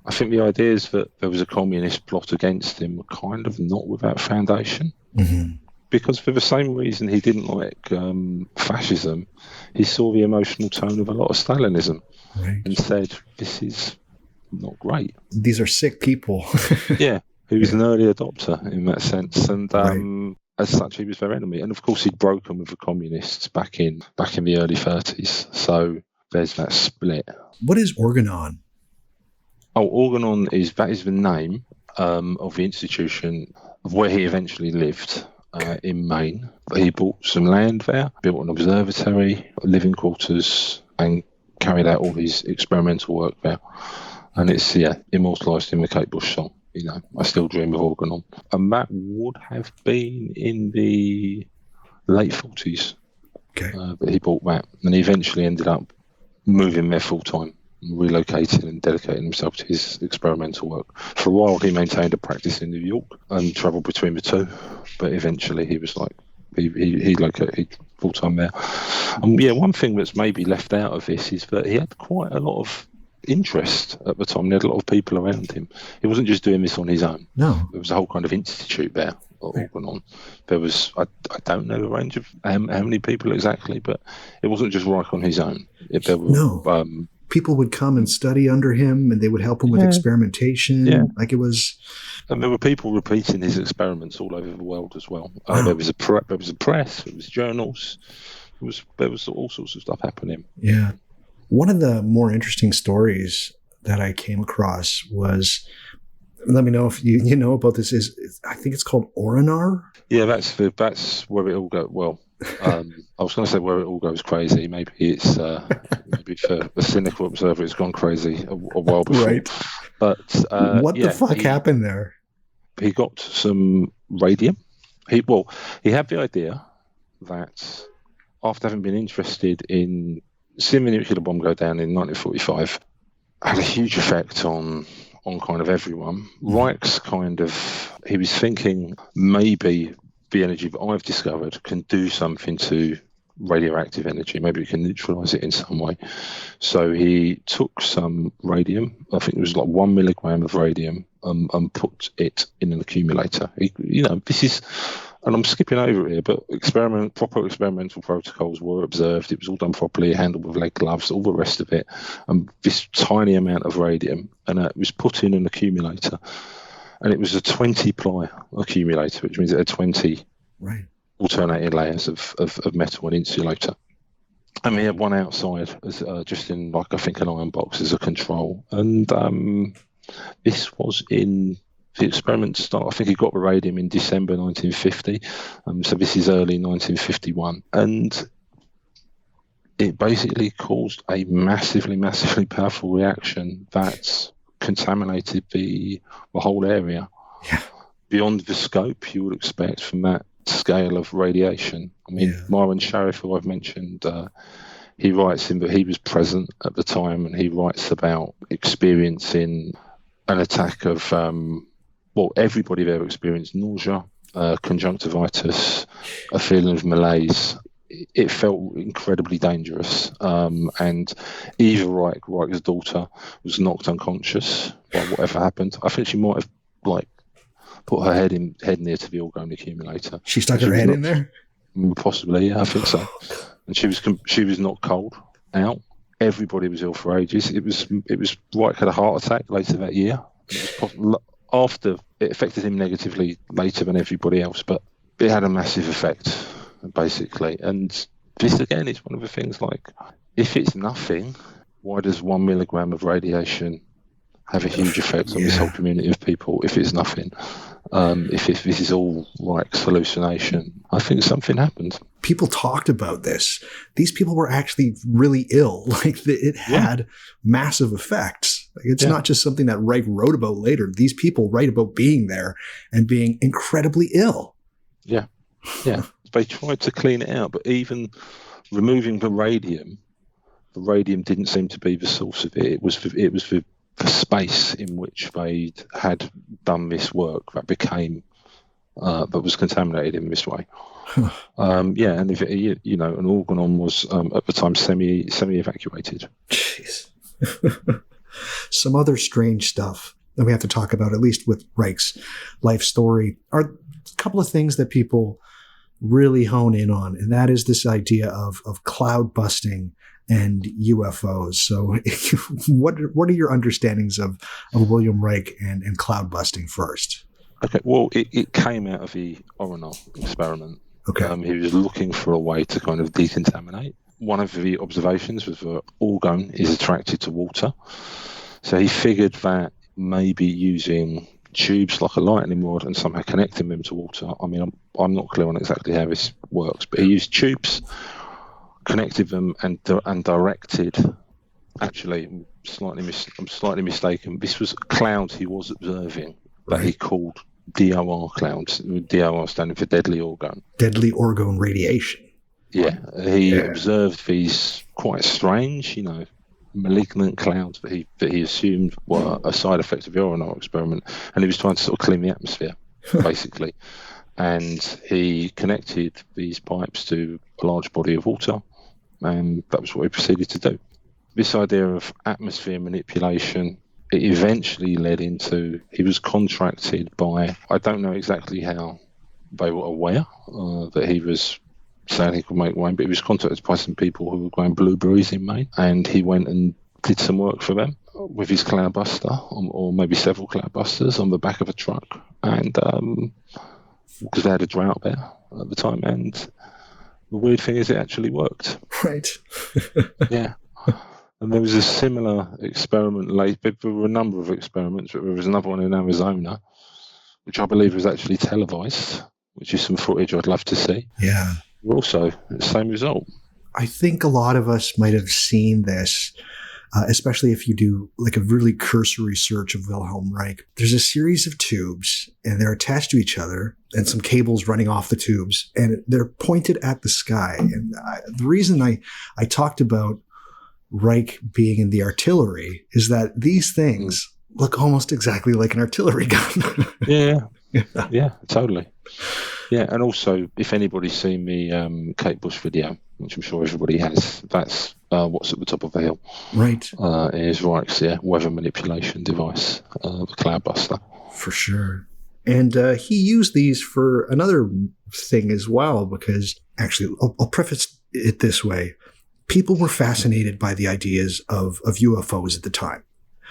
I think the ideas that there was a communist plot against him were kind of not without foundation. Mm-hmm. Because for the same reason he didn't like fascism, he saw the emotional tone of a lot of Stalinism. Right. And said, this is not great.
These are sick people.
Yeah, he was an early adopter in that sense. And as such, he was their enemy. And of course, he'd broken with the communists back in the early 30s. So there's that split.
What is Orgonon?
Oh, Orgonon is the name of the institution of where he eventually lived. In Maine. He bought some land there, built an observatory, living quarters, and carried out all his experimental work there. And it's immortalised in the Kate Bush song, I Still Dream of Orgonon. And that would have been in the late 40s that he bought that. And he eventually ended up moving there full time, relocating and dedicating himself to his experimental work. For a while he maintained a practice in New York and travelled between the two, but eventually he was he located full time there. And one thing that's maybe left out of this is that he had quite a lot of interest at the time. He had a lot of people around him. He wasn't just doing this on his own. No, there was a whole kind of institute there going on. There was I don't know the range of how many people exactly, but it wasn't just Reich on his own.
People would come and study under him, and they would help him with experimentation. Yeah. Like it was.
And there were people repeating his experiments all over the world as well. There was a press, there was journals, there was all sorts of stuff happening.
Yeah. One of the more interesting stories that I came across was, let me know if you know about this, is I think it's called Oranur.
Yeah, that's where it all goes. Well, I was going to say where it all goes crazy. Maybe it's maybe for a cynical observer, it's gone crazy a while before. Right. But
what the fuck happened there?
He got some radium. He had the idea that after having been interested in seeing the nuclear bomb go down in 1945, had a huge effect on kind of everyone. Reich's he was thinking maybe the energy that I've discovered can do something to radioactive energy. Maybe it can neutralize it in some way. So he took some radium, I think it was like 1 milligram of radium, and put it in an accumulator. This is, and I'm skipping over here, but proper experimental protocols were observed. It was all done properly, handled with lead gloves, all the rest of it. And this tiny amount of radium, and it was put in an accumulator. And it was a 20-ply accumulator, which means it had 20 alternating layers of metal and insulator. And we had one outside, as just in I think an iron box as a control. And this was in the experiment start. I think he got the radium in December 1950. So this is early 1951. And it basically caused a massively, massively powerful reaction that contaminated the whole area beyond the scope you would expect from that scale of radiation. I mean, Myron Sharif, who I've mentioned, he writes in that he was present at the time, and he writes about experiencing an attack of everybody there experienced nausea, conjunctivitis, a feeling of malaise, it felt incredibly dangerous. And Eva Reich, Reich's daughter, was knocked unconscious by whatever happened. I think she might have put her head near to the Orgone accumulator.
She stuck her head in there?
Possibly, yeah, I think so. And she was knocked cold out. Everybody was ill for ages. It was Reich had a heart attack later that year. After it affected him negatively later than everybody else, but it had a massive effect, basically. And this again is one of the things, like, if it's nothing, why does 1 milligram of radiation have a huge effect on this whole community of people if it's nothing? If this is all Reich's hallucination, I think something happened.
People talked about this. These people were actually really ill. Like, it had massive effects. Like, it's not just something that Reich wrote about later. These people write about being there and being incredibly ill. Yeah.
They tried to clean it out, but even removing the radium didn't seem to be the source of it. It was the space in which they had done this work that became that was contaminated in this way. And if it, an Orgonon was at the time semi evacuated.
Jeez. Some other strange stuff that we have to talk about, at least with Reich's life story, are a couple of things that people really hone in on, and that is this idea of cloudbusting and UFOs. So what are your understandings of Wilhelm Reich and cloudbusting first?
Okay, well, it came out of the Oranur experiment.
Okay.
He was looking for a way to kind of decontaminate. One of the observations was that Orgone is attracted to water. So he figured that maybe using tubes like a lightning rod and somehow connecting them to water. I mean, I'm not clear on exactly how this works, but he used tubes, connected them, and directed. Actually, I'm slightly mistaken. This was clouds he was observing that he called DOR clouds. DOR standing for deadly orgone. Deadly
orgone radiation.
Yeah, he observed these quite strange, malignant clouds that he assumed were a side effect of the Oranur experiment, and he was trying to sort of clean the atmosphere, basically. And he connected these pipes to a large body of water, and that was what he proceeded to do. This idea of atmosphere manipulation, it eventually led into, he was contracted by, I don't know exactly how they were aware that he was saying he could make wine, but he was contacted by some people who were growing blueberries in Maine, and he went and did some work for them with his cloudbuster, or maybe several cloudbusters, on the back of a truck, and because they had a drought there at the time, and the weird thing is it actually worked.
Right.
Yeah. And there was a similar experiment later. There were a number of experiments, but there was another one in Arizona, which I believe was actually televised, which is some footage I'd love to see.
Yeah.
Also, the same result.
I think a lot of us might have seen this, especially if you do like a really cursory search of Wilhelm Reich. There's a series of tubes, and they're attached to each other, and some cables running off the tubes, and they're pointed at the sky. And the reason I talked about Reich being in the artillery is that these things look almost exactly like an artillery gun.
Yeah, totally. Yeah, and also, if anybody's seen the Kate Bush video, which I'm sure everybody has, that's what's at the top of the hill.
Right.
Is Reich's weather manipulation device, the Cloudbuster.
For sure. And he used these for another thing as well, because actually, I'll preface it this way. People were fascinated by the ideas of UFOs at the time.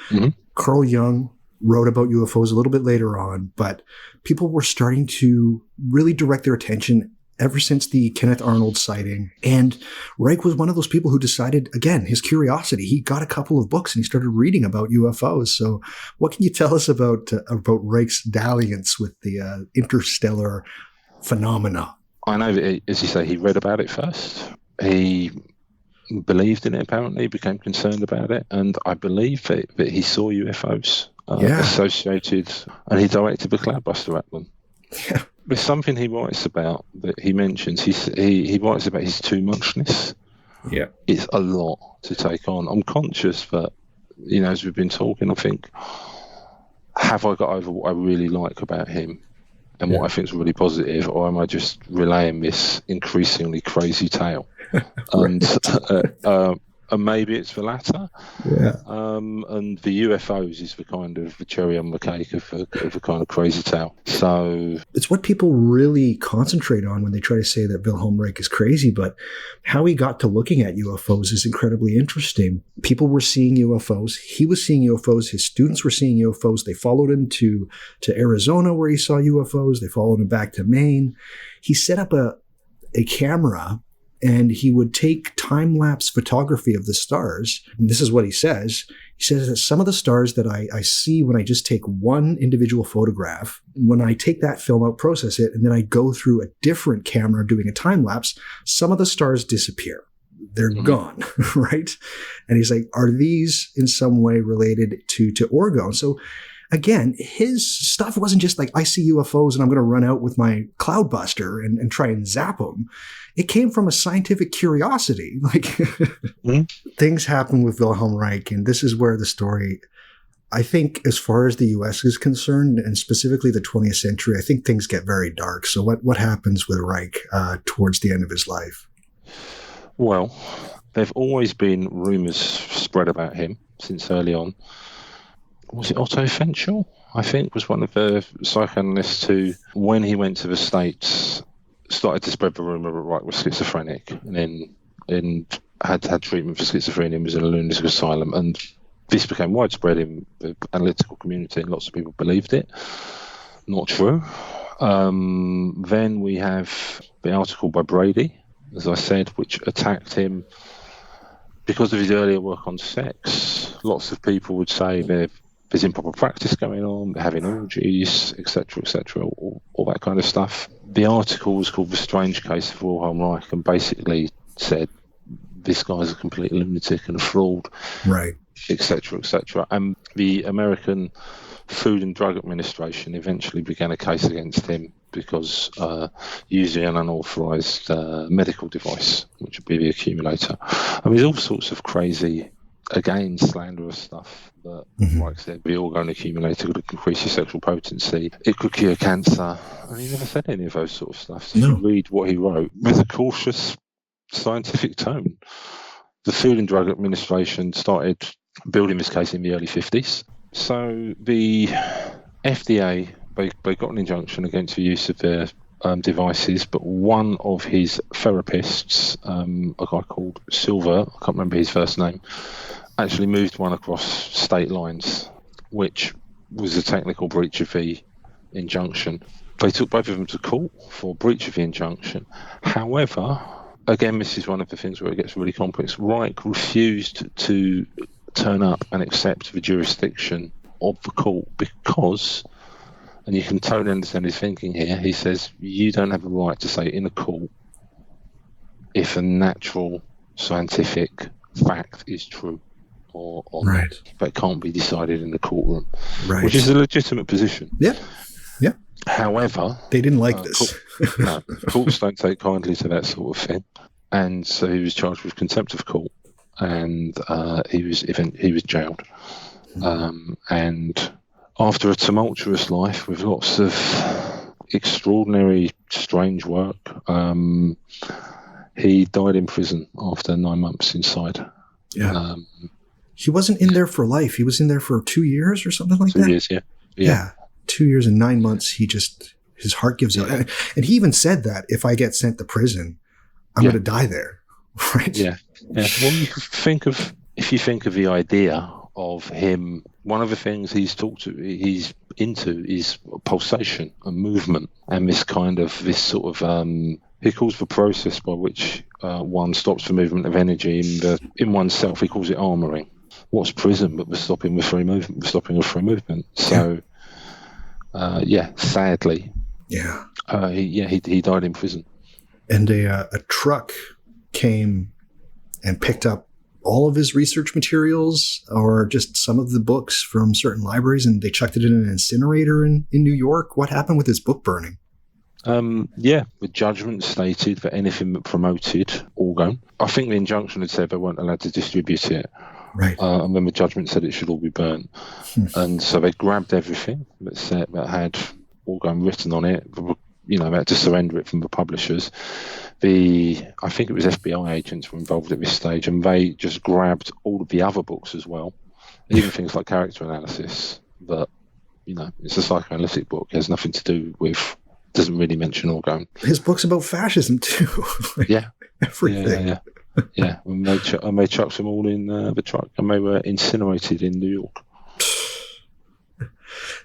Mm-hmm. Carl Jung wrote about UFOs a little bit later on, but people were starting to really direct their attention ever since the Kenneth Arnold sighting. And Reich was one of those people who decided, again, his curiosity. He got a couple of books and he started reading about UFOs. So what can you tell us about Reich's dalliance with the interstellar phenomena?
I know that, as you say, he read about it first. He believed in it, apparently, became concerned about it, and I believe that he saw UFOs associated, and he directed the Cloudbuster at them.
Yeah.
There's something he writes about that he mentions. He writes about his too muchness.
Yeah.
It's a lot to take on. I'm conscious that, as we've been talking, I think, have I got over what I really like about him? and what I think is really positive, or am I just relaying this increasingly crazy tale? And maybe it's the latter.
Yeah.
And the UFOs is the kind of the cherry on the cake of a kind of crazy tale. So
it's what people really concentrate on when they try to say that Wilhelm Reich is crazy, but how he got to looking at UFOs is incredibly interesting. People were seeing UFOs. He was seeing UFOs. His students were seeing UFOs. They followed him to Arizona where he saw UFOs. They followed him back to Maine. He set up a camera, and he would take time-lapse photography of the stars. And this is what he says. He says that some of the stars that I see when I just take one individual photograph, when I take that film out, process it, and then I go through a different camera doing a time-lapse, some of the stars disappear. They're gone, right? And he's like, are these in some way related to Orgone? So again, his stuff wasn't just like, I see UFOs and I'm going to run out with my Cloudbuster and try and zap them. It came from a scientific curiosity. Like things happen with Wilhelm Reich, and this is where the story, I think, as far as the U.S. is concerned, and specifically the 20th century, I think things get very dark. So what happens with Reich towards the end of his life?
Well, there've always been rumors spread about him since early on. Was it Otto Fenchel, I think, was one of the psychoanalysts who, when he went to the States, started to spread the rumour that Reich was schizophrenic, and then had treatment for schizophrenia and was in a lunatic asylum. And this became widespread in the analytical community, and lots of people believed it. Not true. Then we have the article by Brady, as I said, which attacked him because of his earlier work on sex. Lots of people would say there's improper practice going on, having orgies, etc., all that kind of stuff. The article was called The Strange Case of Wilhelm Reich, and basically said this guy's a complete lunatic and a fraud,
right,
etc. And the American Food and Drug Administration eventually began a case against him because using an unauthorized medical device, which would be the accumulator. I mean, there's all sorts of crazy, again, slanderous stuff that Reich said. The Orgone accumulator could increase your sexual potency. It could cure cancer. And he never said any of those sort of stuff. So if you read what he wrote with a cautious scientific tone. The Food and Drug Administration started building this case in the early 50s. So the FDA, they got an injunction against the use of their devices, but one of his therapists, a guy called Silver, I can't remember his first name, actually moved one across state lines, which was a technical breach of the injunction. They took both of them to court for breach of the injunction. However, again, this is one of the things where it gets really complex. Reich refused to turn up and accept the jurisdiction of the court because, and you can totally understand his thinking here, he says, you don't have a right to say in a court if a natural scientific fact is true or
right.
That can't be decided in the courtroom,
right.
Which is a legitimate position.
Yeah.
However,
they didn't like this.
Courts don't take kindly to that sort of thing, and so he was charged with contempt of court, and he was jailed. And after a tumultuous life with lots of extraordinary, strange work, he died in prison after 9 months inside.
Yeah. He wasn't in there for life. He was in there for 2 years or something like that.
2 years, yeah.
2 years and 9 months. His heart gives out. And he even said that if I get sent to prison, I'm going to die there. Right?
Yeah. Well, if you think of the idea of him, one of the things he's into is pulsation and movement, and this sort of, he calls the process by which one stops the movement of energy in oneself. He calls it armoring. What's prison but the stopping of free movement? So, sadly, he died in prison.
And a truck came and picked up all of his research materials, or just some of the books from certain libraries, and they chucked it in an incinerator in New York. What happened with his book burning?
The judgment stated that anything that promoted Orgone, I think the injunction had said they weren't allowed to distribute it.
Right.
And then the judgment said it should all be burnt. And so they grabbed everything that had Orgone written on it, had to surrender it from the publishers. I think it was FBI agents were involved at this stage, and they just grabbed all of the other books as well, even things like character analysis. But it's a psychoanalytic book. It has nothing to do with. Doesn't really mention Orgone.
His book's about fascism too.
Yeah,
everything.
Yeah. And they chucked them all in the truck, and they were incinerated in New York.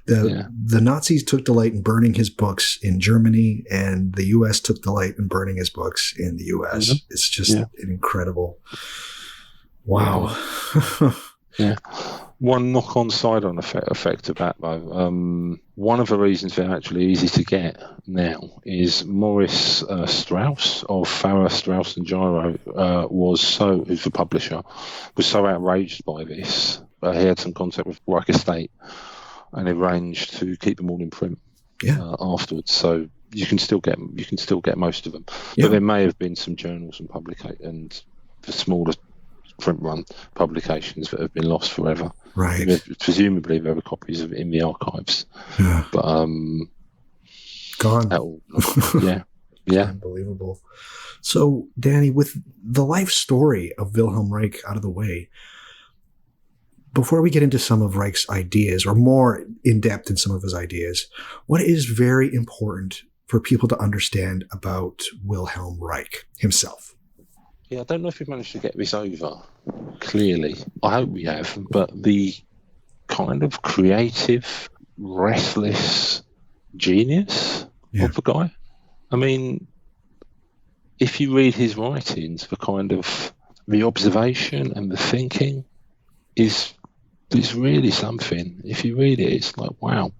The Nazis took delight in burning his books in Germany, and the U.S. took delight in burning his books in the U.S. Mm-hmm. It's just an incredible. Wow.
Yeah. One knock-on side-on effect of that, though. One of the reasons they're actually easy to get now is Maurice Strauss of Farrar, Straus and Gyro who's the publisher, was so outraged by this. He had some contact with Reich Estate, and arranged to keep them all in print afterwards. So you can still get most of them. Yeah. But there may have been some journals and the smaller print run publications that have been lost forever.
Right.
Presumably there were copies of it in the archives.
Yeah.
But
gone.
Yeah.
Unbelievable. So, Danny, with the life story of Wilhelm Reich out of the way, before we get into some of Reich's ideas, or more in depth in some of his ideas, what is very important for people to understand about Wilhelm Reich himself?
Yeah, I don't know if we've managed to get this over clearly. I hope we have, but the kind of creative, restless genius of the guy. I mean, if you read his writings, the observation and the thinking is really something. If you read it, it's like, wow.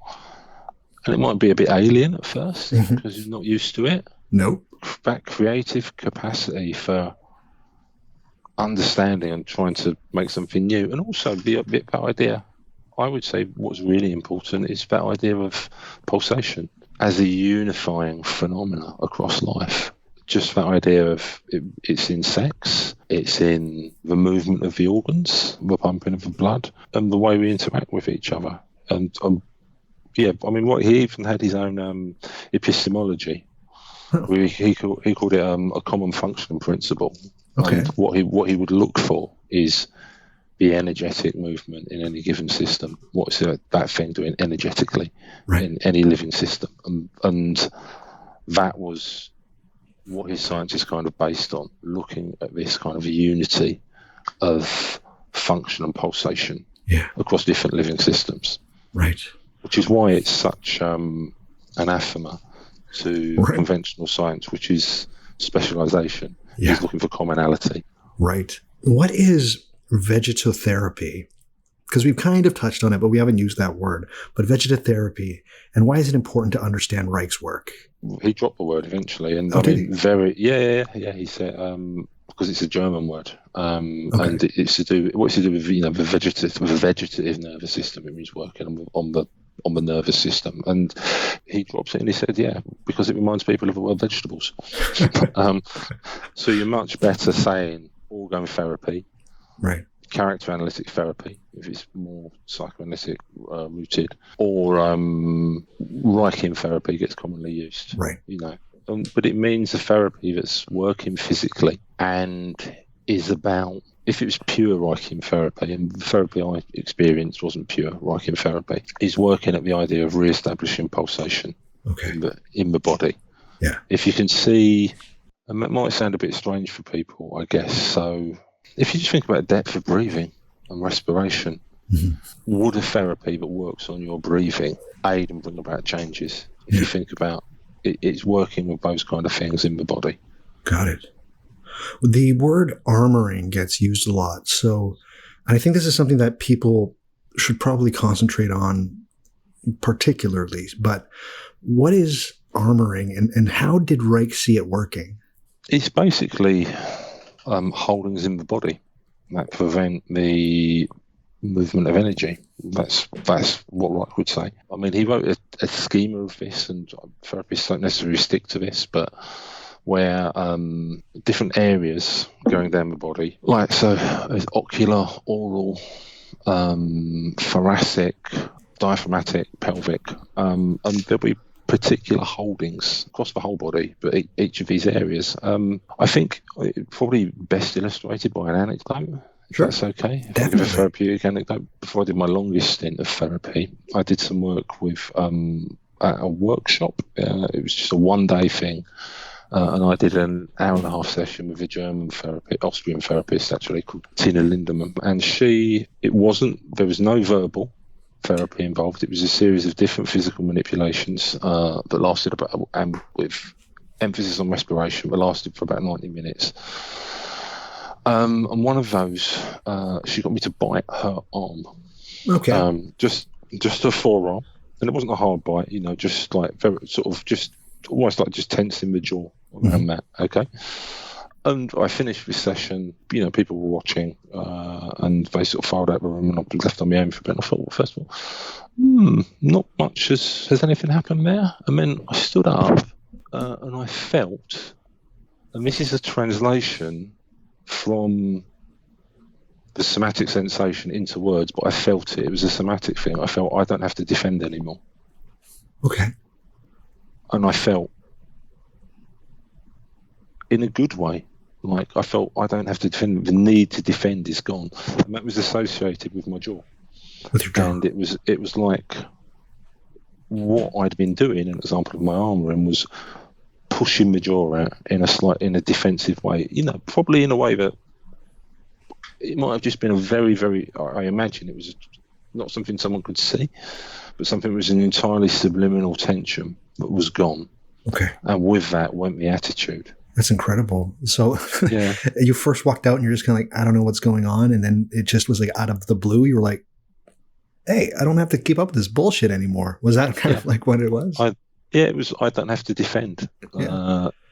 And it might be a bit alien at first because you're not used to it.
Nope.
That creative capacity for understanding and trying to make something new, and also that idea, I would say what's really important is that idea of pulsation as a unifying phenomena across life. Just that idea of it's in sex, it's in the movement of the organs, the pumping of the blood, and the way we interact with each other. And what he even had his own epistemology. He called it a common functioning principle.
Okay.
And what he would look for is the energetic movement in any given system. What's that thing doing energetically in any living system? And that was what his science is kind of based on, looking at this kind of unity of function and pulsation across different living systems.
Right.
Which is why it's such anathema to conventional science, which is specialization. He's looking for commonality.
Right. What is vegetotherapy? Because we've kind of touched on it, but we haven't used that word. But vegetotherapy, and why is it important to understand Reich's work?
He dropped the word eventually, and he said because it's a German word, and it's to do with the vegetative nervous system. It means working on the nervous system, and he drops it and he said, because it reminds people of the word vegetables. So you're much better saying orgone therapy,
right?
Character analytic therapy, if it's more psychoanalytic rooted, or Reichian therapy gets commonly used,
right?
But it means a therapy that's working physically and is about. If it was pure Reichian therapy, and the therapy I experienced wasn't pure Reichian therapy, is working at the idea of re-establishing pulsation in the body.
Yeah.
If you can see, and that might sound a bit strange for people, I guess. So if you just think about depth of breathing and respiration, would a therapy that works on your breathing aid and bring about changes? If you think about it, it's working with those kind of things in the body.
Got it. The word armoring gets used a lot. So I think this is something that people should probably concentrate on particularly. But what is armoring, and how did Reich see it working?
It's basically holdings in the body that prevent the movement of energy. That's what Reich would say. I mean, he wrote a schema of this, and therapists don't necessarily stick to this, but where different areas going down the body, like so there's ocular, oral, thoracic, diaphragmatic, pelvic, and there'll be particular holdings across the whole body, but each of these areas. I think it's probably best illustrated by an anecdote. Sure. That's okay. If I give a therapeutic anecdote, before I did my longest stint of therapy, I did some work with at a workshop. It was just a one-day thing. And I did an hour-and-a-half session with a German Austrian therapist, actually, called Tina Lindemann. And there was no verbal therapy involved. It was a series of different physical manipulations that lasted about, and with emphasis on respiration, but lasted for about 90 minutes. And one of those, she got me to bite her arm.
Okay.
Just her forearm. And it wasn't a hard bite, just like very sort of just almost like just tensing the jaw around that. Okay. And I finished this session, people were watching, and they sort of filed out the room, and I was left on my own for a bit. And I thought, well, first of all, not much has anything happened there. And then I stood up, and I felt, and this is a translation from the somatic sensation into words, but I felt it. It was a somatic thing. I felt I don't have to defend anymore.
Okay.
And I felt, in a good way, like I felt I don't have to defend. The need to defend is gone, and that was associated with my jaw.
With your jaw.
And it was like what I'd been doing. An example of my arm ring was pushing the jaw out in a defensive way. Probably in a way that it might have just been a very, very. I imagine it was not something someone could see, but something that was an entirely subliminal tension that was gone.
Okay.
And with that went the attitude.
That's incredible. So
yeah.
You first walked out and you're just kind of like, I don't know what's going on. And then it just was like out of the blue. You were like, hey, I don't have to keep up with this bullshit anymore. Was that kind of like what it was?
It was. I don't have to defend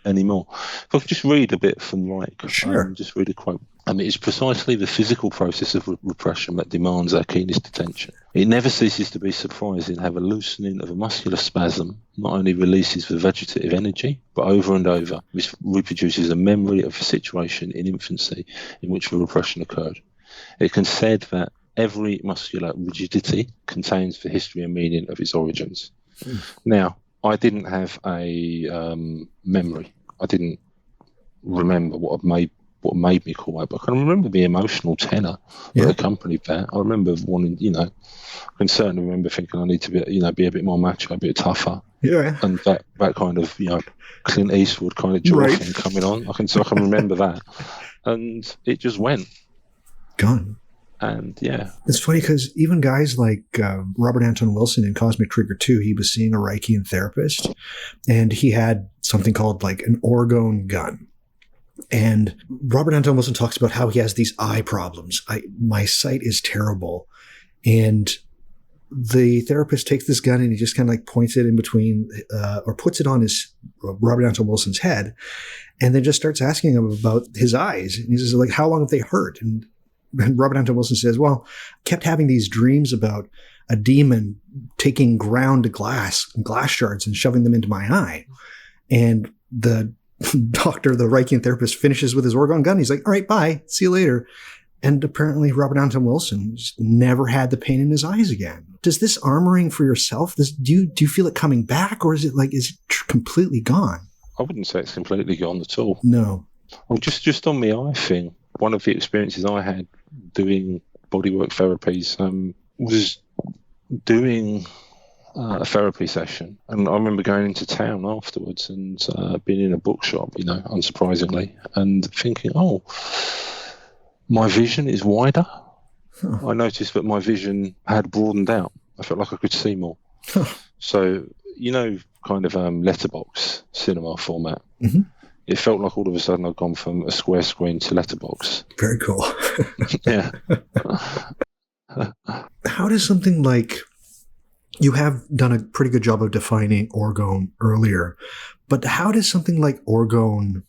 anymore. If I could just read a bit from Reich.
Sure.
Just read a quote. It's precisely the physical process of repression that demands our keenest attention. It never ceases to be surprising how the loosening of a muscular spasm not only releases the vegetative energy, but over and over, this reproduces a memory of a situation in infancy in which the repression occurred. It can be said that every muscular rigidity contains the history and meaning of its origins. Now, I didn't have a memory. I didn't remember what made me call out, but I can remember the emotional tenor that accompanied that. I remember wanting, I can certainly remember thinking I need to be a bit more macho, a bit tougher.
Yeah.
And that kind of, Clint Eastwood kind of jaw thing coming on. I can remember that. And it just went.
Gone.
And yeah.
It's funny because even guys like Robert Anton Wilson in Cosmic Trigger 2, he was seeing a Reichian therapist, and he had something called like an Orgone gun. And Robert Anton Wilson talks about how he has these eye problems. My sight is terrible. And the therapist takes this gun and he just kind of like points it in between or puts it on his Robert Anton Wilson's head, and then just starts asking him about his eyes. And he says, like, how long have they hurt? And Robert Anton Wilson says, well, I kept having these dreams about a demon taking ground glass shards and shoving them into my eye. And the doctor, the Reichian therapist, finishes with his Orgone gun. He's like, all right, bye. See you later. And apparently Robert Anton Wilson never had the pain in his eyes again. Does this armoring for yourself, do you feel it coming back, or is it completely gone?
I wouldn't say it's completely gone at all.
No.
Well, just on the eye thing, one of the experiences I had doing bodywork therapies was doing a therapy session, and I remember going into town afterwards and being in a bookshop, unsurprisingly, and thinking, oh, my vision is wider. I noticed that my vision had broadened out. I felt like I could see more. So, kind of letterbox cinema format. Mm-hmm. It felt like all of a sudden I'd gone from a square screen to letterbox.
Very cool.
Yeah.
How does something like, you have done a pretty good job of defining Orgone earlier, but how does something like Orgone,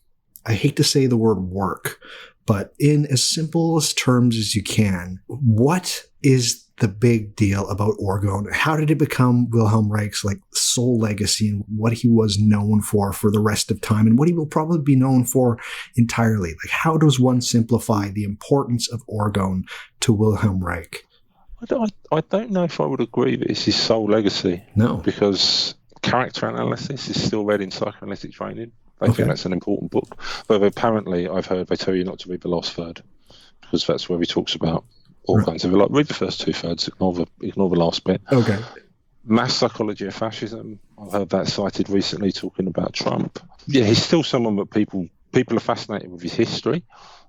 I hate to say the word work, but in as simplest terms as you can, what is the big deal about Orgone? How did it become Wilhelm Reich's sole legacy, and what he was known for the rest of time, and what he will probably be known for entirely? How does one simplify the importance of Orgone to Wilhelm Reich?
I don't know if I would agree that it's his sole legacy.
No.
Because Character analysis is still read in psychoanalytic training. They think that's an important book. But apparently, I've heard they tell you not to read the last third, because that's where he talks about all kinds of, like, read the first 2/3, ignore the last bit.
Okay.
Mass psychology of fascism. I've heard that cited recently, talking about Trump. Yeah, he's still someone that people are fascinated with his history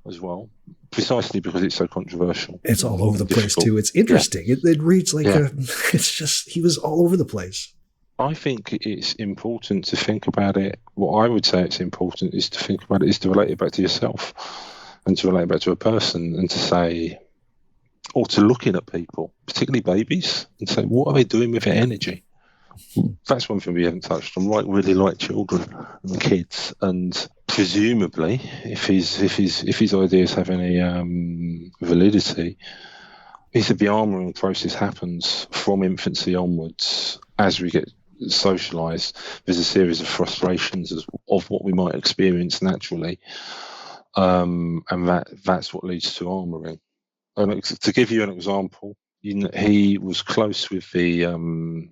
as well, precisely because it's so controversial.
It's all over the place too. It's interesting. Yeah. It reads like it's just, he was all over the place.
I think it's important to think about it. What I would say it's important is to think about it is to relate it back to yourself, and to relate it back to a person, and to say, or to looking at people, particularly babies, and say, what are they doing with their energy? That's one thing we haven't touched on. Really like children and kids, and presumably, if his ideas have any validity, he said the armouring process happens from infancy onwards. As we get socialised, there's a series of frustrations of what we might experience naturally, and that's what leads to armouring. And to give you an example, he was close with the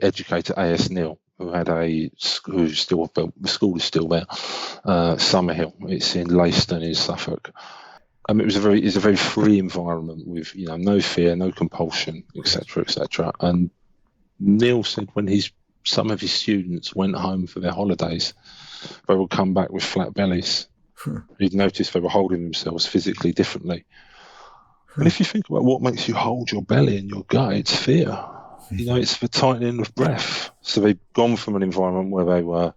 educator A.S. Neal, the school is still there, Summerhill. It's in Leiston in Suffolk. It's a very free environment with no fear, no compulsion, etc., etc. And Neil said when some of his students went home for their holidays, they would come back with flat bellies. He'd noticed they were holding themselves physically differently. And if you think about what makes you hold your belly and your gut, it's fear. It's the tightening of breath. So they've gone from an environment where they were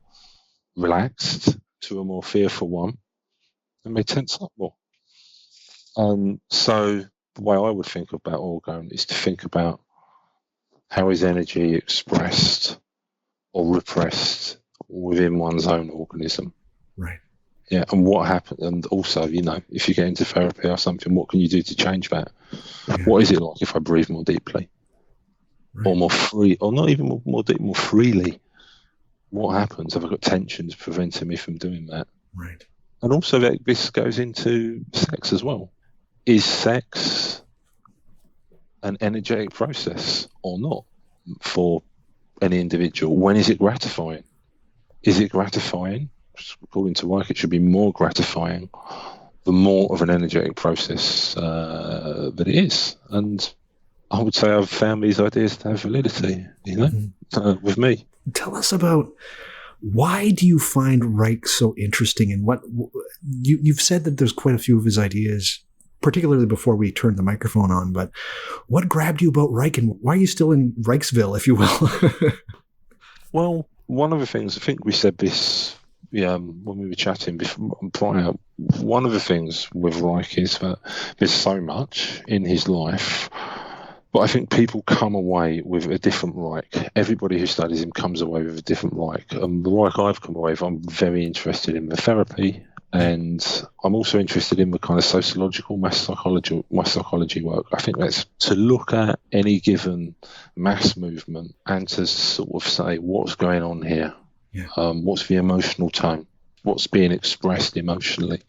relaxed to a more fearful one, and they tense up more. So the way I would think about Orgone is to think about how is energy expressed or repressed within one's own organism.
Right.
Yeah, and what happened, and also, if you get into therapy or something, what can you do to change that? Yeah. What is it like if I breathe more deeply, or more free, or not even more deep, more freely? What happens? Have I got tensions preventing me from doing that?
Right.
And also, this goes into sex as well. Is sex an energetic process or not for any individual? When is it gratifying? Is it gratifying? According to Reich, it should be more gratifying the more of an energetic process that it is. And I would say I've found these ideas to have validity, with me.
Tell us about, why do you find Reich so interesting, and what you've said that there's quite a few of his ideas, particularly before we turned the microphone on, but what grabbed you about Reich, and why are you still in Reichsville, if you will?
Well, one of the things, I think we said this when we were chatting prior, one of the things with Reich is that there's so much in his life, but I think people come away with a different Reich. Everybody who studies him comes away with a different Reich. The Reich I've come away with, I'm very interested in the therapy, and I'm also interested in the kind of sociological mass psychology work. I think that's to look at any given mass movement and to sort of say what's going on here. Yeah. What's the emotional tone? What's being expressed emotionally?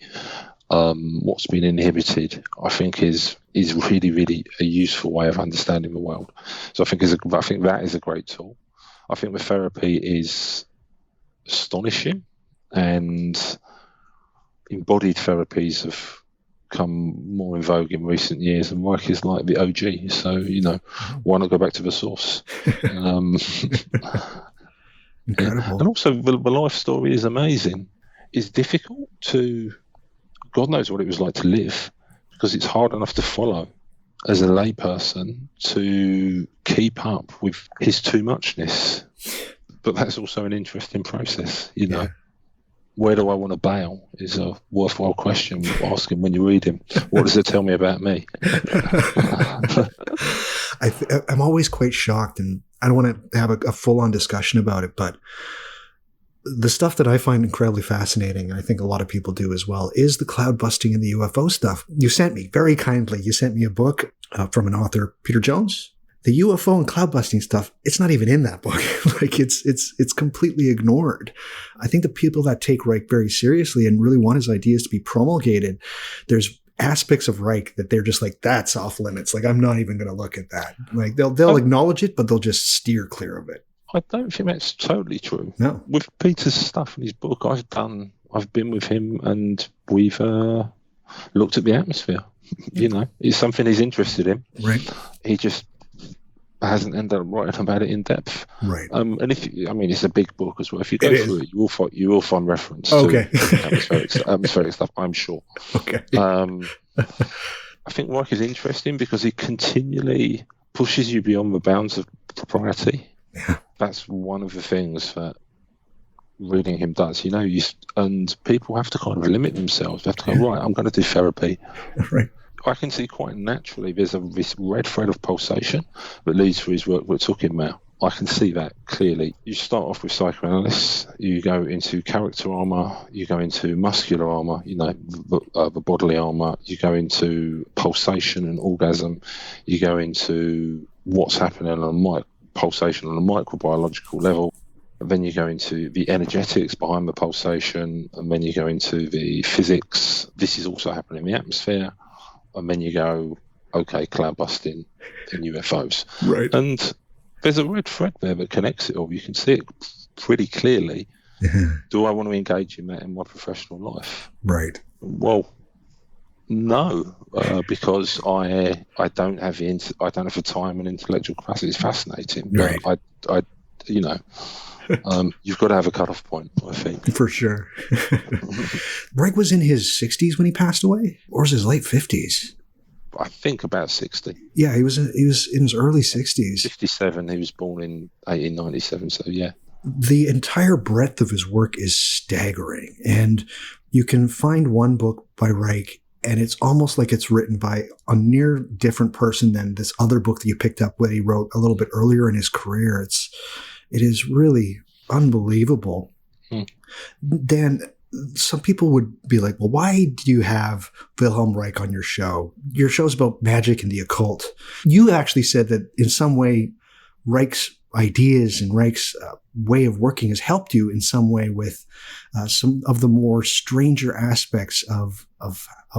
What's been inhibited? I think is really, really a useful way of understanding the world. So I think that is a great tool. I think the therapy is astonishing, and embodied therapies have come more in vogue in recent years, and Reich is like the OG. So why not go back to the source?
Incredible.
And also, the life story is amazing. It's difficult to, God knows what it was like to live, because it's hard enough to follow as a layperson to keep up with his too muchness. But that's also an interesting process, Yeah. Where do I want to bail is a worthwhile question asking when you read him. What does it tell me about me?
I'm always quite shocked, and I don't want to have a full-on discussion about it, but the stuff that I find incredibly fascinating, and I think a lot of people do as well, is the cloudbusting and the UFO stuff. You sent me, very kindly, a book from an author, Peter Jones. The UFO and cloudbusting stuff, it's not even in that book. Like it's completely ignored. I think the people that take Reich very seriously and really want his ideas to be promulgated, there's aspects of Reich that they're just like, that's off limits. Like, I'm not even going to look at that. Like they'll acknowledge it, but they'll just steer clear of it.
I don't think that's totally true.
No.
With Peter's stuff in his book, I've been with him and we've looked at the atmosphere. You know, it's something he's interested in.
Right.
He just hasn't ended up writing about it in depth.
Right.
And it's a big book as well. If you go through it, you will find reference to atmospheric stuff, I'm sure.
Okay.
I think Reich is interesting because he continually pushes you beyond the bounds of propriety.
Yeah.
That's one of the things that reading him does. You know, and people have to kind of limit themselves. They have to go, right, I'm going to do therapy.
Right.
I can see quite naturally there's this red thread of pulsation that leads to his work we're talking about. I can see that clearly. You start off with psychoanalysts, you go into character armor, you go into muscular armor, you know, the bodily armor, you go into pulsation and orgasm, you go into what's happening on pulsation on a microbiological level, and then you go into the energetics behind the pulsation, and then you go into the physics. This is also happening in the atmosphere. And then you go, okay, cloudbusting and UFOs.
Right.
And there's a red thread there that connects it all. You can see it pretty clearly.
Yeah.
Do I want to engage in that in my professional life?
Right.
Well, no, because I don't have the time and intellectual capacity. It's fascinating,
right.
But I you know, you've got to have a cutoff point, I think.
For sure. Reich was in his 60s when he passed away, or was his late 50s?
I think about 60.
Yeah, he was in his early 60s.
57. He was born in 1897. So yeah.
The entire breadth of his work is staggering, and you can find one book by Reich, and it's almost like it's written by a near different person than this other book that you picked up that he wrote a little bit earlier in his career. It is really unbelievable. Dan, some people would be like, well, why do you have Wilhelm Reich on your show? Your show's about magic and the occult. You actually said that in some way, Reich's ideas and Reich's way of working has helped you in some way with some of the more stranger aspects of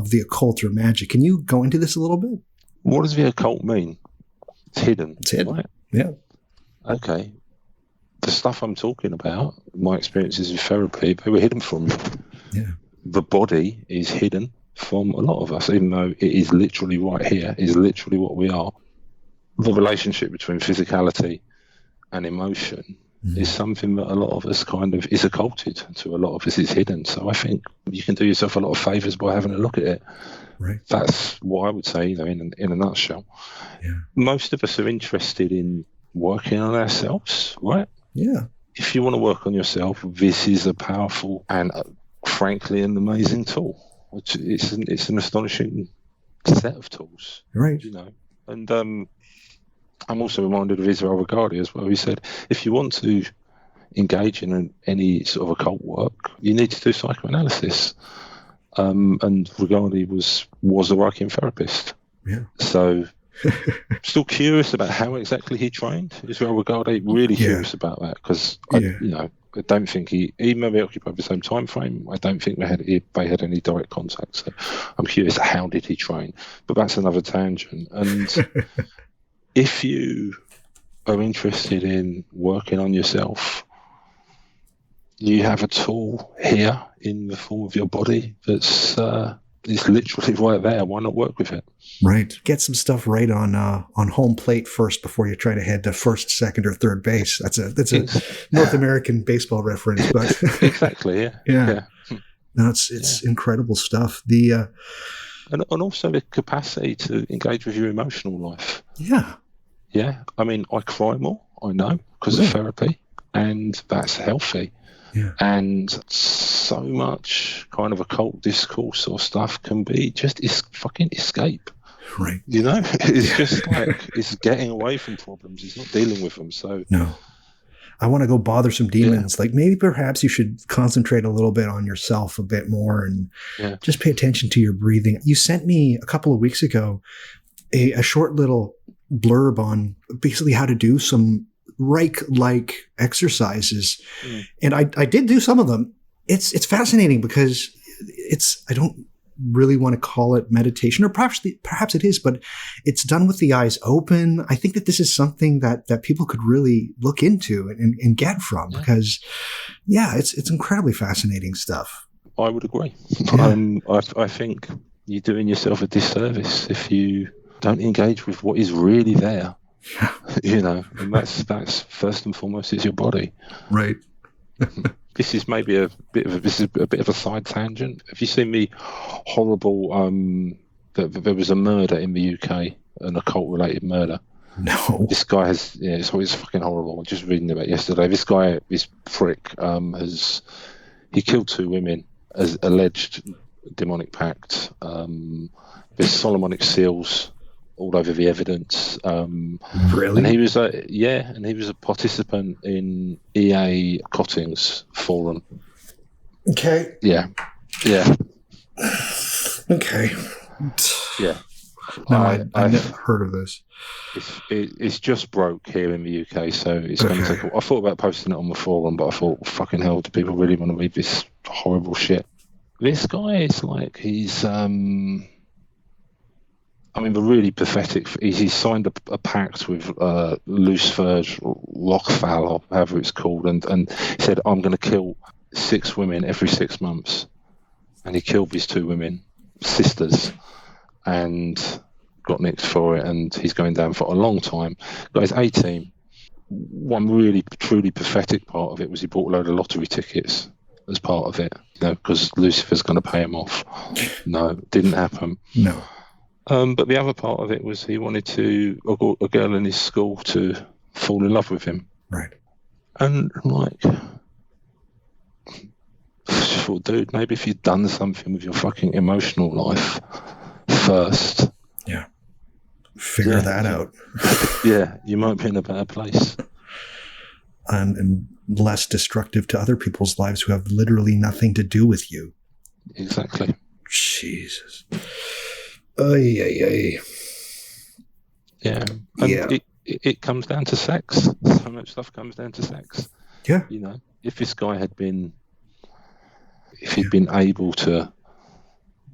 the occult or magic. Can you go into this a little bit?
What does the occult mean? It's hidden.
It's hidden.
Right?
Yeah.
Okay. The stuff I'm talking about, my experiences with therapy, they were hidden from me.
Yeah.
The body is hidden from a lot of us, even though it is literally right here, is literally what we are. The relationship between physicality and emotion is something that a lot of us kind of is occulted to. A lot of us is hidden. So I think you can do yourself a lot of favors by having a look at it.
Right.
That's what I would say, you know, in a nutshell.
Yeah.
Most of us are interested in working on ourselves, right?
Yeah.
If you want to work on yourself, this is a powerful and frankly an amazing tool. It's an astonishing set of tools.
Right.
You know, and I'm also reminded of Israel Regardie as well. He said, if you want to engage in any sort of occult work, you need to do psychoanalysis. And Regardie was a Reichian therapist.
Yeah.
So still curious about how exactly he trained Israel Regardie. Really curious about that because I don't think even though they occupied the same time frame, I don't think they had any direct contact. So I'm curious, how did he train? But that's another tangent. And if you are interested in working on yourself, you have a tool here in the form of your body that's is literally right there. Why not work with it?
Right. Get some stuff right on home plate first before you try to head to first, second, or third base. That's a North American baseball reference, but
exactly. Yeah.
Yeah. No, it's incredible stuff. The
and also the capacity to engage with your emotional life.
Yeah.
Yeah. I mean, I cry more. I know because of therapy, and that's healthy.
Yeah.
And so much kind of occult discourse or stuff can be just fucking escape.
Right.
You know, it's just like it's getting away from problems. It's not dealing with them. So
no, I want to go bother some demons. Yeah. Like maybe perhaps you should concentrate a little bit on yourself a bit more and just pay attention to your breathing. You sent me a couple of weeks ago a short little blurb on basically how to do some Reich-like exercises. And I did do some of them. It's fascinating because really want to call it meditation, or perhaps it is, but it's done with the eyes open. I think that this is something that people could really look into and get from, because it's incredibly fascinating stuff.
I would agree. Yeah. I think you're doing yourself a disservice if you don't engage with what is really there. And that's first and foremost is your body.
Right.
This is maybe a bit of a side tangent. Have you seen the horrible there was a murder in the UK, an occult related murder?
No.
This guy has it's fucking horrible. I was just reading about it yesterday. This prick he killed 2 women as alleged demonic pact. There's Solomonic seals all over the evidence.
Really?
And he was a participant in EA Cotting's forum.
Okay.
Yeah.
Okay.
Yeah.
No, I never heard of this.
It's just broke here in the UK, so it's going to take. I thought about posting it on the forum, but I thought, fucking hell, do people really want to read this horrible shit? This guy is like, he's the really pathetic. He signed a pact with Lucifer's Rockfall, or however it's called, and he said, I'm going to kill 6 women every 6 months. And he killed these 2 women, sisters, and got nicked for it, and he's going down for a long time. Guy's 18. One really, truly pathetic part of it was he bought a load of lottery tickets as part of it, because Lucifer's going to pay him off. No, didn't happen.
No.
But the other part of it was he wanted a girl in his school to fall in love with him.
Right.
And I thought, dude, maybe if you'd done something with your fucking emotional life first.
Yeah. Figure that out.
Yeah, you might be in a better place.
And less destructive to other people's lives who have literally nothing to do with you.
Exactly.
Jesus. Ay.
Yeah. And it comes down to sex. So much stuff comes down to sex.
Yeah.
If this guy had been, if he'd been able to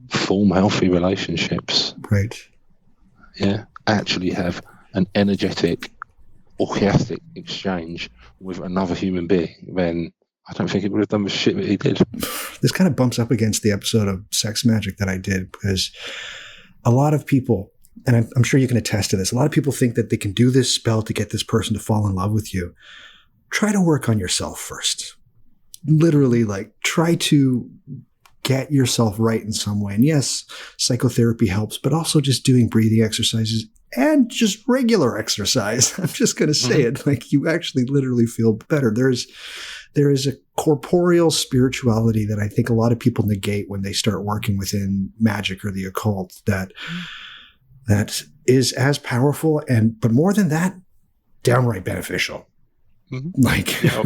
form healthy relationships.
Right.
Yeah. Actually have an energetic, orgastic exchange with another human being, then I don't think he would have done the shit that he did.
This kind of bumps up against the episode of Sex Magic that I did, because a lot of people, and I'm sure you can attest to this, a lot of people think that they can do this spell to get this person to fall in love with you. Try to work on yourself first. Literally, try to get yourself right in some way. And yes, psychotherapy helps, but also just doing breathing exercises and just regular exercise. I'm just going to say it. You actually literally feel better. There is a corporeal spirituality that I think a lot of people negate when they start working within magic or the occult, that is as powerful but more than that, downright beneficial.
Yeah.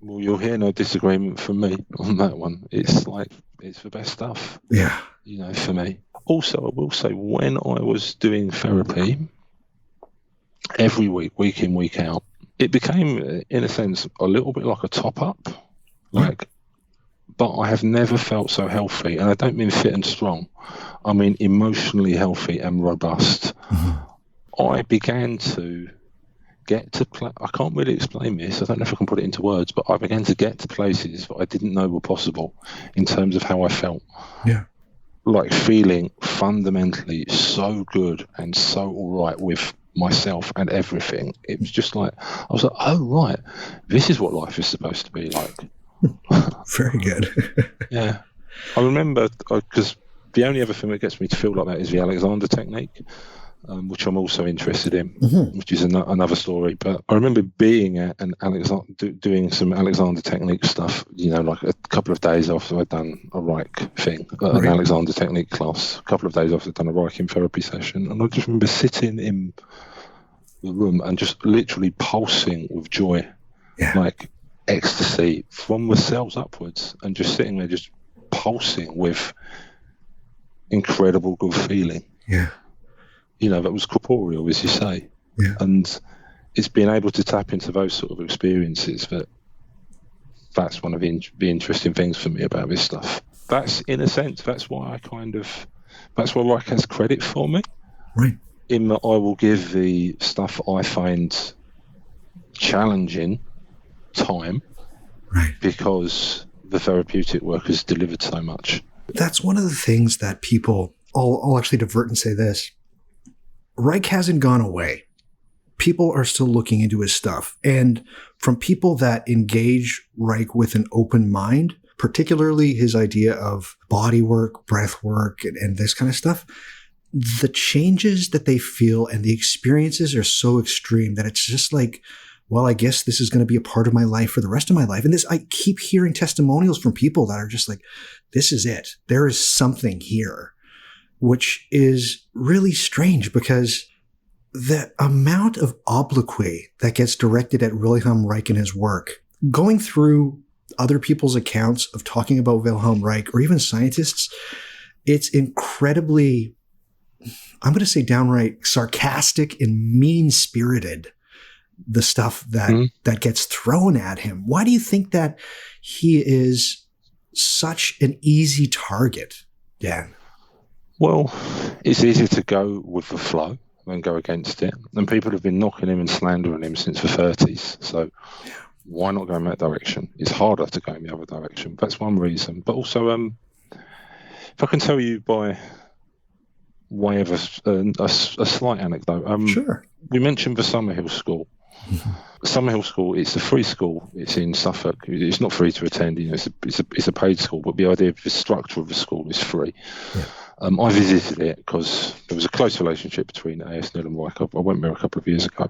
Well, you'll hear no disagreement from me on that one. It's it's the best stuff.
Yeah.
For me. Also, I will say, when I was doing therapy every week in, week out, it became, in a sense, a little bit like a top-up. But I have never felt so healthy, and I don't mean fit and strong. I mean emotionally healthy and robust. Mm-hmm. I began to get to I can't really explain this. I don't know if I can put it into words, but I began to get to places that I didn't know were possible in terms of how I felt.
Yeah.
Feeling fundamentally so good and so all right with myself and everything. It was just I was like, oh right, this is what life is supposed to be like.
Very good.
Yeah. I remember, because the only other thing that gets me to feel like that is the Alexander technique, which I'm also interested in, which is another story. But I remember being at an doing some Alexander technique stuff, a couple of days after I'd done a Reich thing, an Alexander technique class, a couple of days after I'd done a Reich in therapy session. And I just remember sitting in the room and just literally pulsing with joy, ecstasy from the cells upwards, and just sitting there just pulsing with incredible good feeling.
Yeah.
That was corporeal, as you say.
Yeah.
And it's being able to tap into those sort of experiences that's one of the interesting things for me about this stuff. that's in a sense, that's why Reich has credit for me.
Right.
In that I will give the stuff I find challenging time,
right,
because the therapeutic work has delivered so much.
That's one of the things that people, I'll actually divert and say this. Reich hasn't gone away. People are still looking into his stuff. And from people that engage Reich with an open mind, particularly his idea of body work, breath work, and this kind of stuff, the changes that they feel and the experiences are so extreme that it's just like, well, I guess this is going to be a part of my life for the rest of my life. And this, I keep hearing testimonials from people that are just like, this is it. There is something here, which is really strange because the amount of obloquy that gets directed at Wilhelm Reich and his work, going through other people's accounts of talking about Wilhelm Reich or even scientists, it's incredibly, I'm going to say downright sarcastic and mean-spirited, the stuff that gets thrown at him. Why do you think that he is such an easy target, Dan?
Well, it's easier to go with the flow than go against it. And people have been knocking him and slandering him since the 30s. So why not go in that direction? It's harder to go in the other direction. That's one reason. But also, if I can tell you by way of a slight anecdote.
Sure.
We mentioned the Summerhill School. Summerhill School, it's a free school. It's in Suffolk. It's not free to attend. You know, it's a paid school, but the idea of the structure of the school is free. Yeah. I visited it because there was a close relationship between ASNL and Reich. I went there a couple of years ago.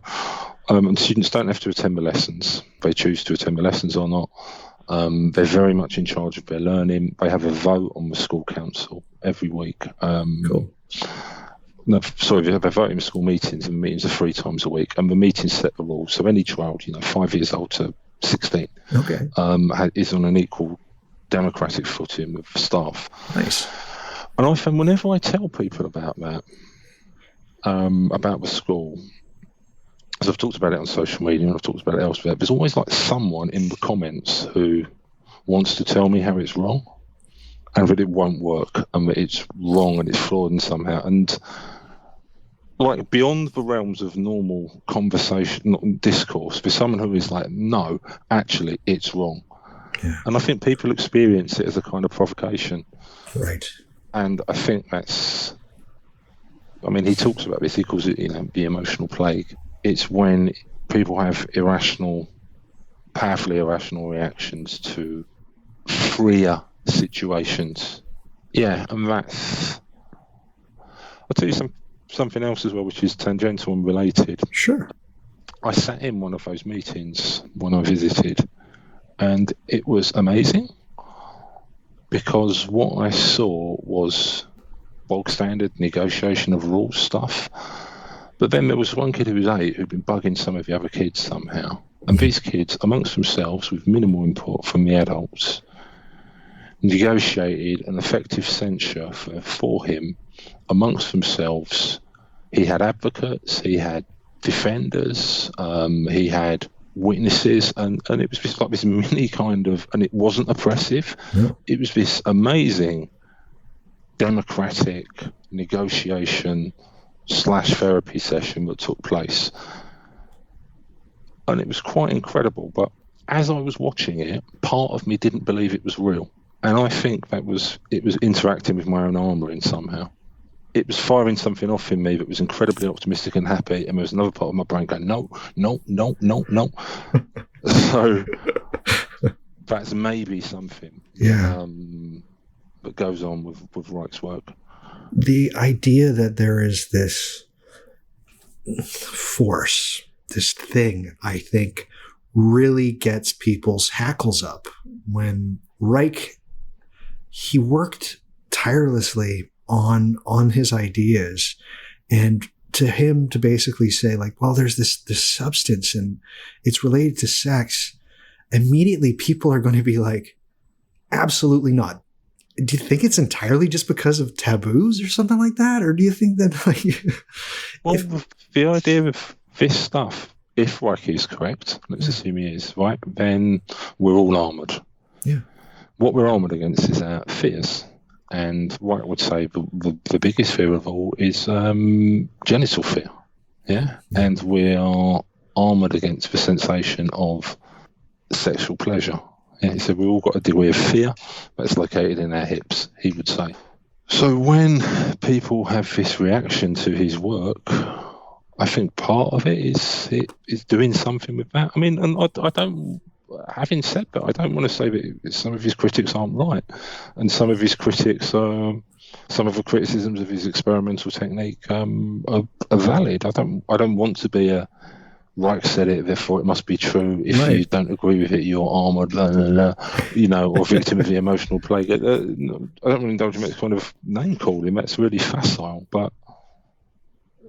And students don't have to attend the lessons. They choose to attend the lessons or not. They're very much in charge of their learning. They have a vote on the school council every week.
Cool.
No, sorry, they vote in school meetings, and meetings are 3 times a week, and the meetings set the rules. So any child, 5 years old to 16, is on an equal democratic footing with staff.
Nice.
And I find whenever I tell people about that, about the school, as I've talked about it on social media and I've talked about it elsewhere, there's always like someone in the comments who wants to tell me how it's wrong and that it won't work and that it's wrong and it's flawed and somehow. And like beyond the realms of normal conversation, discourse, there's someone who is like, no, actually, it's wrong. Yeah. And I think people experience it as a kind of provocation.
Right. And
I think that's, I mean, he talks about this, he calls it, the emotional plague. It's when people have powerfully irrational reactions to freer situations. Yeah, and that's, I'll tell you something else as well, which is tangential and related.
Sure.
I sat in one of those meetings when I visited, and it was amazing because what I saw was bog standard negotiation of rules stuff. But then there was one kid who was 8 who'd been bugging some of the other kids somehow. And these kids, amongst themselves, with minimal input from the adults, negotiated an effective censure for him amongst themselves. He had advocates, he had defenders, he had witnesses, and it was just like this mini kind of, and it wasn't oppressive. Yeah. It was this amazing democratic negotiation / therapy session that took place. And it was quite incredible, but as I was watching it, part of me didn't believe it was real. And I think it was interacting with my own armouring somehow. It was firing something off in me that was incredibly optimistic and happy, and there was another part of my brain going, no. So that's maybe something that goes on with Reich's work.
The idea that there is this force, this thing, I think, really gets people's hackles up. When Reich, he worked tirelessly on his ideas, and to him to basically say like, well, there's this substance and it's related to sex, immediately people are going to be like, absolutely not. Do you think it's entirely just because of taboos or something like that? Or do you think that
well, the idea of this stuff, if Reich is correct, let's assume he is, right, then we're all armoured.
Yeah.
what we're armoured against is our fears. And what I would say the biggest fear of all is genital fear. Yeah. And we are armoured against the sensation of sexual pleasure. Yeah, so we've all got a degree of fear that's located in our hips, he would say. So when people have this reaction to his work, I think part of it is doing something with that. I mean, and I don't, having said that, I don't want to say that some of his critics aren't right, and some of his critics, some of the criticisms of his experimental technique are valid. I don't want to be a Reich said it, therefore it must be true. If you don't agree with it, you're armoured, or victim of the emotional plague. I don't really indulge in that kind of name calling. That's really facile, but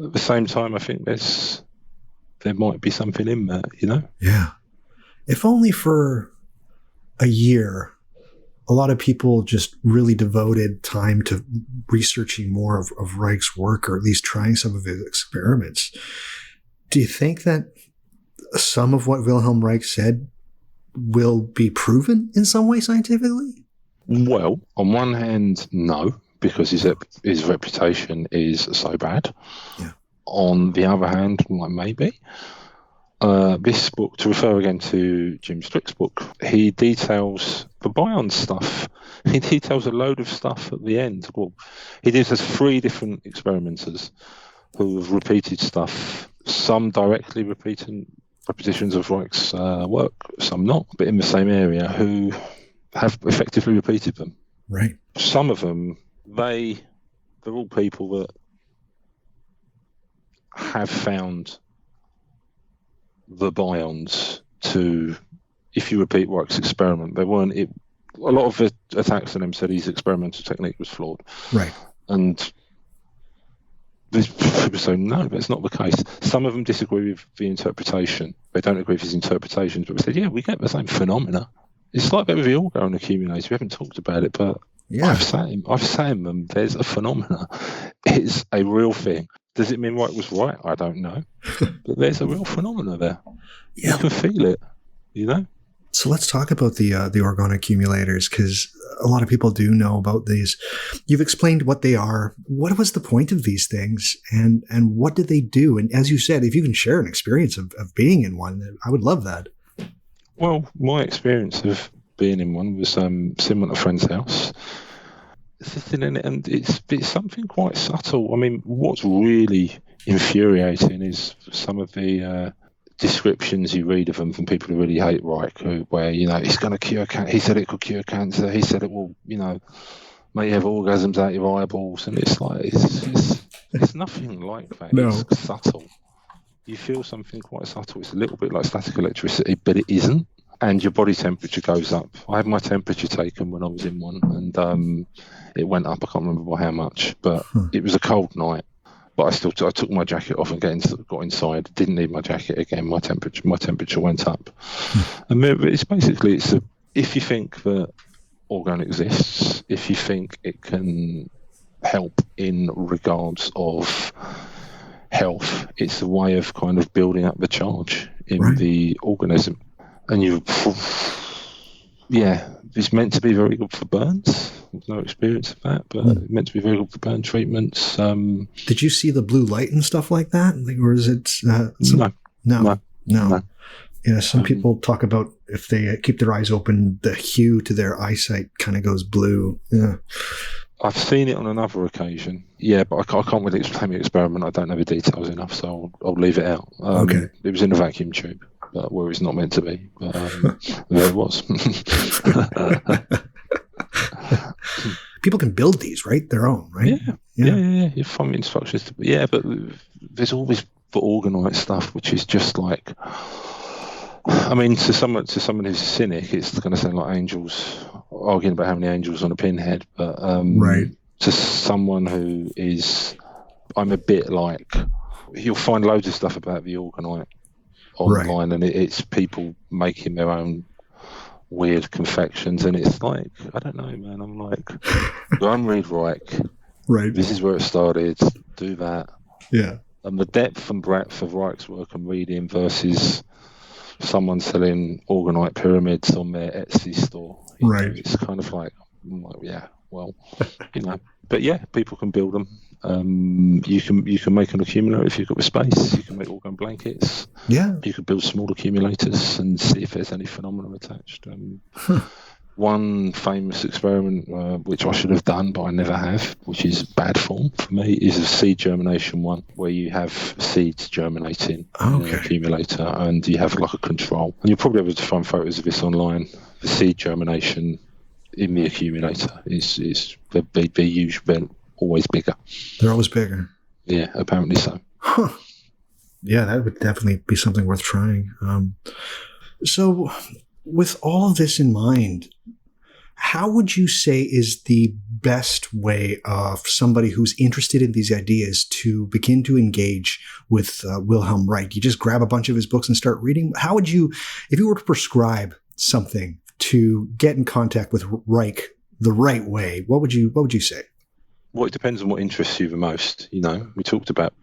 at the same time, I think there might be something in that,
Yeah. If only for a year, a lot of people just really devoted time to researching more of Reich's work, or at least trying some of his experiments. Do you think that some of what Wilhelm Reich said will be proven in some way scientifically?
Well, on one hand, no, because his reputation is so bad.
Yeah. On
the other hand, maybe. This book, to refer again to Jim Strick's book, he details the Bion stuff. He details a load of stuff at the end. Well, he details 3 different experimenters who have repeated stuff, some directly repeating repetitions of Reich's work, some not, but in the same area, who have effectively repeated them.
Right.
Some of them, they're all people that have found the Bions to, if you repeat Reich's experiment, a lot of the attacks on him said his experimental technique was flawed.
Right.
And these people say, no, that's not the case. Some of them disagree with the interpretation. They don't agree with his interpretations, but they said, yeah, we get the same phenomena. It's like that with the Orgone accumulators. We haven't talked about it, but I've sat in them. There's a phenomena. It's a real thing. Does it mean Reich was right? I don't know. But there's a real phenomena there. Yeah. You can feel it,
So let's talk about the Orgone accumulators, because a lot of people do know about these. You've explained what they are. What was the point of these things, and what did they do? And as you said, if you can share an experience of being in one, I would love that.
Well, my experience of being in one was sitting at a friend's house, sitting in it, and it's something quite subtle. I mean, what's really infuriating is some of the descriptions you read of them from people who really hate Reich, where it's going to cure cancer. He said it could cure cancer. He said it will, make you have orgasms out your eyeballs, and it's like it's nothing like that.
No.
It's subtle. You feel something quite subtle. It's a little bit like static electricity, but it isn't. And your body temperature goes up. I had my temperature taken when I was in one, and it went up. I can't remember by how much, but it was a cold night. But I took my jacket off and got inside. Didn't need my jacket again. My temperature went up. And it's basically if you think that Orgone exists, if you think it can help in regards of health, it's a way of kind of building up the charge in the organism. And it's meant to be very good for burns. There's no experience of that, but it's meant to be very good for burn treatments.
Did you see the blue light and stuff like that? Or is it... No. Yeah, some people talk about if they keep their eyes open, the hue to their eyesight kind of goes blue. Yeah.
I've seen it on another occasion. Yeah, but I can't really explain the experiment. I don't know the details enough, so I'll leave it out.
Okay.
It was in a vacuum tube, where it's not meant to be. But there it was.
People can build these, right? Their own, right?
Yeah. You find the instructions. But there's all this orgonite stuff, which is just like... I mean, to someone who's a cynic, it's going to sound like angels arguing about how many angels on a pinhead. But to someone who is, I'm a bit like, you'll find loads of stuff about the orgonite online, and it's people making their own weird confections, and it's like, I don't know, man. I'm like, go and read Reich.
Right.
This is where it started. Do that.
Yeah.
And the depth and breadth of Reich's work I'm reading versus someone selling orgonite pyramids on their Etsy store.
Right.
It's kind of like, yeah, well, but yeah, people can build them. You can make an accumulator if you've got the space. You can make orgone blankets.
Yeah.
You can build small accumulators and see if there's any phenomenon attached. One famous experiment, which I should have done, but I never have, which is bad form for me, is a seed germination one, where you have seeds germinating in an accumulator, and you have like a control. And you'll probably be able to find photos of this online. The seed germination in the accumulator is they're usually always bigger.
They're always bigger.
Yeah, apparently so.
Huh. Yeah, that would definitely be something worth trying. So with all of this in mind, how would you say is the best way of somebody who's interested in these ideas to begin to engage with Wilhelm Reich? You just grab a bunch of his books and start reading? How would you, if you were to prescribe something to get in contact with Reich the right way, what would you say?
Well, it depends on what interests you the most. We talked about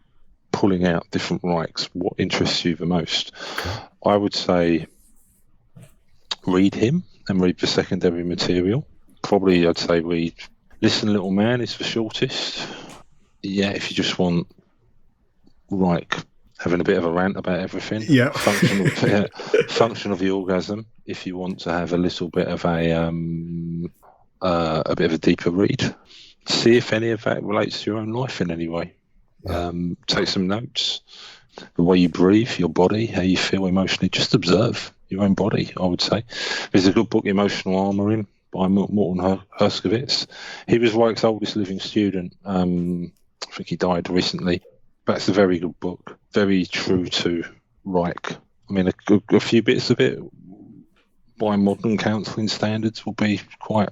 pulling out different Reichs. What interests you the most? Okay. I would say read him and read the secondary material. Probably I'd say read Listen Little Man is the shortest. Yeah, if you just want Reich having a bit of a rant about everything.
Yeah.
Function of the orgasm, if you want to have a little bit of a bit of a deeper read. See if any of that relates to your own life in any way. Take some notes. The way you breathe, your body, how you feel emotionally. Just observe your own body, I would say. There's a good book, Emotional Armoring, by Morton Herskovitz. He was Reich's oldest living student. I think he died recently. But it's a very good book. Very true to Reich. I mean, a few bits of it by modern counselling standards will be quite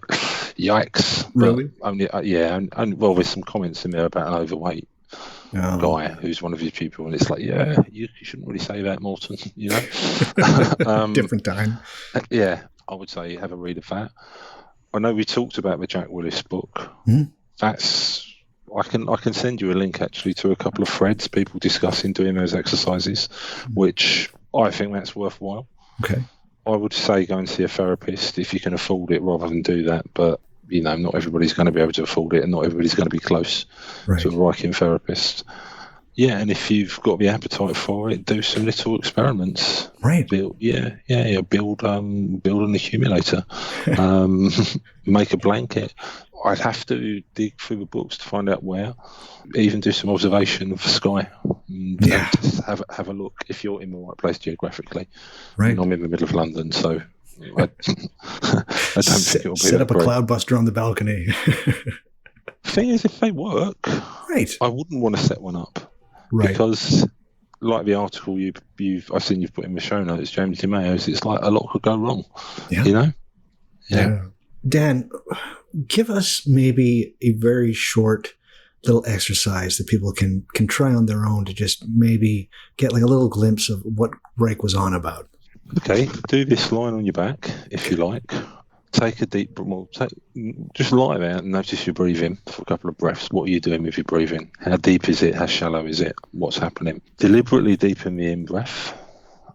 yikes.
Really?
Only, and well, there's some comments in there about an overweight guy who's one of his people, and it's like, you shouldn't really say that, Morton.
Different time.
Yeah, I would say have a read of that. I know we talked about the Jack Willis book. That's I can send you a link actually to a couple of threads, people discussing doing those exercises, which I think that's worthwhile.
Okay.
I would say go and see a therapist if you can afford it rather than do that, but not everybody's going to be able to afford it, and not everybody's going to be close to a Reichian therapist. Yeah, and if you've got the appetite for it, do some little experiments.
Right.
Build an accumulator. Make a blanket. I'd have to dig through the books to find out where. Even do some observation of the sky. And just have a look if you're in the right place geographically.
Right.
And I'm in the middle of London, so I don't think it'll be
set up
great.
a cloudbuster on the balcony.
Thing is, if they work, I wouldn't want to set one up.
Right.
Because, like the article I've seen you've put in the show notes, James DeMayo's, it's like a lot could go wrong. Yeah. Yeah.
Dan, give us maybe a very short little exercise that people can try on their own to just maybe get like a little glimpse of what Reich was on about.
Okay, do this lying on your back if you like. Take a deep, just lie there and notice your breathing for a couple of breaths. What are you doing with your breathing? How deep is it? How shallow is it? What's happening? Deliberately deepen the in-breath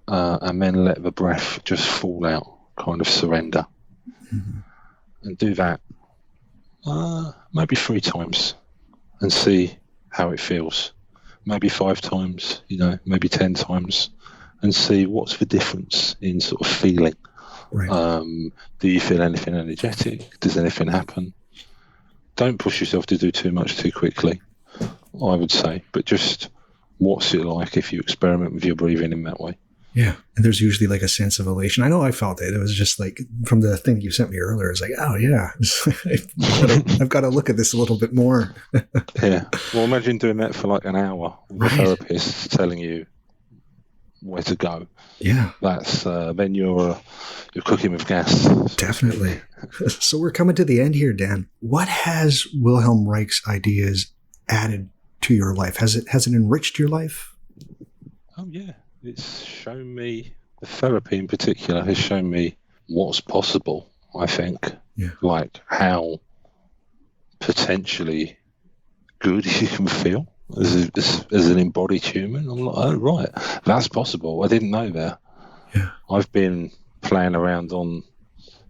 and then let the breath just fall out, kind of surrender. Mm-hmm. And do that maybe 3 times and see how it feels. Maybe 5 times, maybe 10 times, and see what's the difference in sort of feeling. Right. Do you feel anything energetic? Does anything happen? Don't push yourself to do too much too quickly, I would say, but just what's it like if you experiment with your breathing in that way?
Yeah. And there's usually like a sense of elation. I know I felt it. It was just like from the thing you sent me earlier, it's like, oh yeah, I've got to look at this a little bit more.
Yeah. Well, imagine doing that for like an hour with a therapist telling you where to go.
Yeah.
That's then you're cooking with gas.
Definitely. So we're coming to the end here, Dan. What has Wilhelm Reich's ideas added to your life? Has it enriched your life?
Oh yeah. It's shown me, the therapy in particular has shown me what's possible, I think. Yeah. Like how potentially good you can feel as an embodied human. I'm like, oh, right, that's possible. I didn't know that. Yeah. I've been playing around on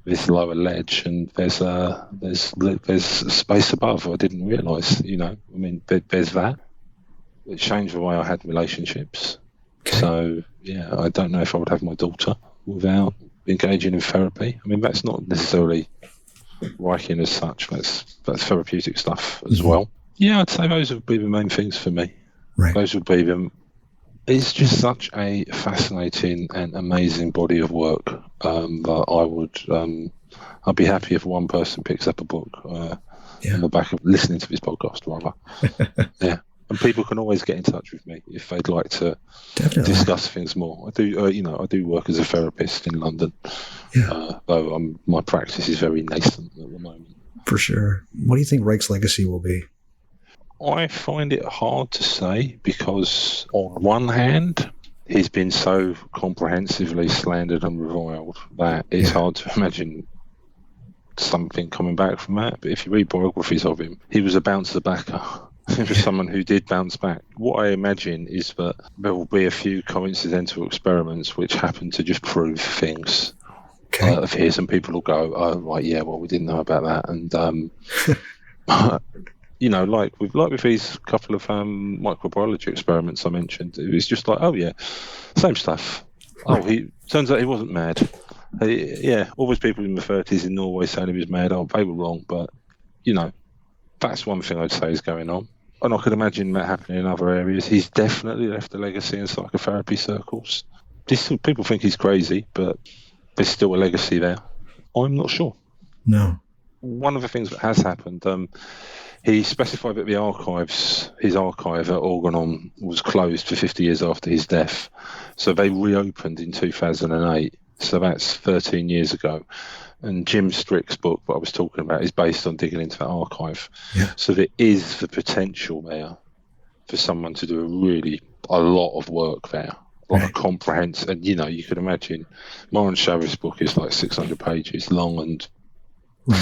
this lower ledge, and there's space above. I didn't realise, I mean, there's that. It changed the way I had relationships. Okay. So, yeah, I don't know if I would have my daughter without engaging in therapy. I mean, that's not necessarily Reichian as such. That's therapeutic stuff as well. Yeah, I'd say those would be the main things for me.
Right.
Those would be them. It's just such a fascinating and amazing body of work that I'd be happy if one person picks up a book on the back of listening to this podcast, rather. Yeah. And people can always get in touch with me if they'd like to discuss things more. I do, I do work as a therapist in London, though my practice is very nascent at the moment.
For sure. What do you think Reich's legacy will be?
I find it hard to say because, on one hand, he's been so comprehensively slandered and reviled that it's hard to imagine something coming back from that. But if you read biographies of him, he was a bouncer backer. He was someone who did bounce back. What I imagine is that there will be a few coincidental experiments which happen to just prove things of his, and people will go, "Oh, right, yeah, well, we didn't know about that." And like with these couple of microbiology experiments I mentioned, it was just like, oh yeah, same stuff. Oh, he turns out he wasn't mad. All those people in the 30s in Norway saying he was mad. Oh, they were wrong, but that's one thing I'd say is going on. And I could imagine that happening in other areas. He's definitely left a legacy in psychotherapy circles. People think he's crazy, but there's still a legacy there. I'm not sure.
No.
One of the things that has happened, he specified that his archive at Orgonon was closed for 50 years after his death. So they reopened in 2008. So that's 13 years ago. And Jim Strick's book, what I was talking about, is based on digging into that archive. Yeah. So there is the potential there for someone to do a lot of work there, like a comprehensive. And, you could imagine, Moran Sharif's book is like 600 pages long and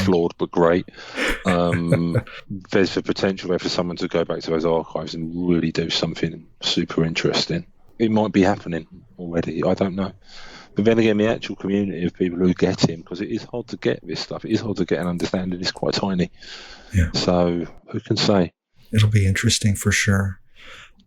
flawed but great. There's the potential there for someone to go back to those archives and really do something super interesting. It might be happening already, I don't know. But then again, the actual community of people who get him, because it is hard to get this stuff, it is hard to get an understanding, it's quite tiny. Yeah. So who can say?
It'll be interesting for sure.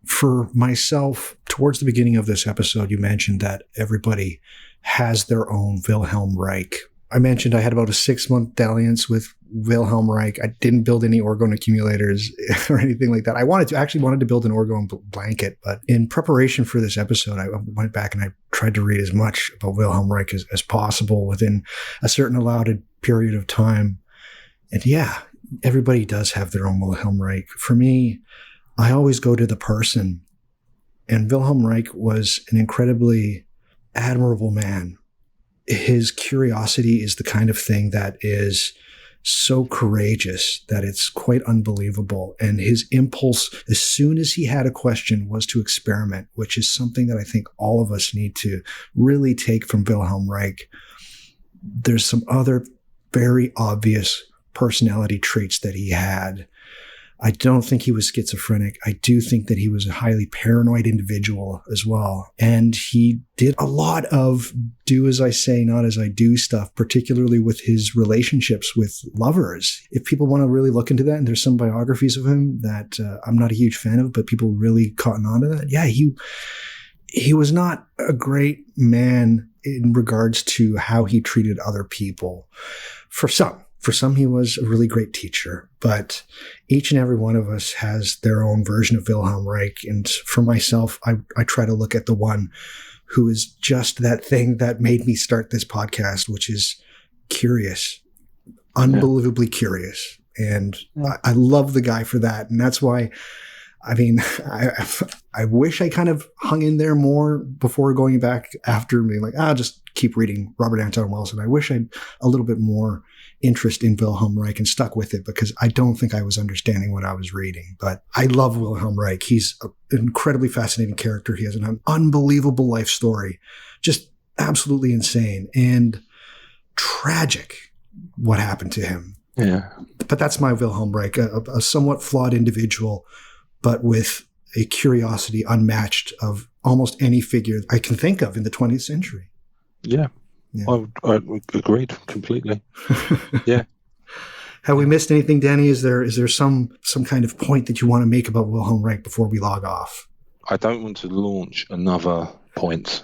For myself, towards the beginning of this episode, you mentioned that everybody has their own Wilhelm Reich. I mentioned I had about a 6-month dalliance with Wilhelm Reich. I didn't build any Orgone accumulators or anything like that. I wanted to build an Orgone blanket, but in preparation for this episode, I went back and I tried to read as much about Wilhelm Reich as possible within a certain allotted period of time. And everybody does have their own Wilhelm Reich. For me, I always go to the person, and Wilhelm Reich was an incredibly admirable man. His curiosity is the kind of thing that is so courageous that it's quite unbelievable. And his impulse, as soon as he had a question, was to experiment, which is something that I think all of us need to really take from Wilhelm Reich. There's some other very obvious personality traits that he had. I don't think he was schizophrenic. I do think that he was a highly paranoid individual as well. And he did a lot of do as I say, not as I do stuff, particularly with his relationships with lovers. If people want to really look into that, and there's some biographies of him that I'm not a huge fan of, but people really cotton on to that. Yeah, he was not a great man in regards to how he treated other people. For some, he was a really great teacher, but each and every one of us has their own version of Wilhelm Reich. And for myself, I try to look at the one who is just that thing that made me start this podcast, which is curious, unbelievably curious. And I love the guy for that. And that's why, I wish I kind of hung in there more before going back after being like, just keep reading Robert Anton Wilson. I wish I'd a little bit more interest in Wilhelm Reich and stuck with it, because I don't think I was understanding what I was reading. But I love Wilhelm Reich. He's an incredibly fascinating character. He has an unbelievable life story, just absolutely insane and tragic what happened to him.
Yeah.
But that's my Wilhelm Reich, a somewhat flawed individual, but with a curiosity unmatched of almost any figure I can think of in the 20th century.
Yeah. Yeah. I agreed completely. Yeah.
Have we missed anything, Danny? Is there some kind of point that you want to make about Wilhelm Reich before we log off?
I don't want to launch another point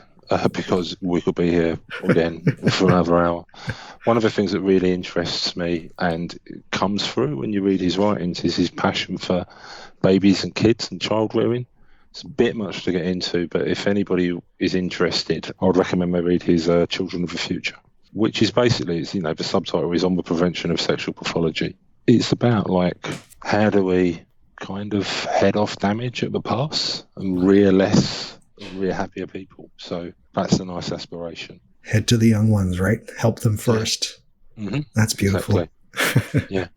because we could be here again for another hour. One of the things that really interests me and comes through when you read his writings is his passion for babies and kids and child rearing. It's a bit much to get into, but if anybody is interested, I would recommend they read his Children of the Future, which is basically, the subtitle is On the Prevention of Sexual Pathology. It's about, how do we kind of head off damage at the pass and rear less, rear happier people. So that's a nice aspiration.
Head to the young ones, right? Help them first.
Yeah. Mm-hmm.
That's beautiful.
Exactly. Yeah.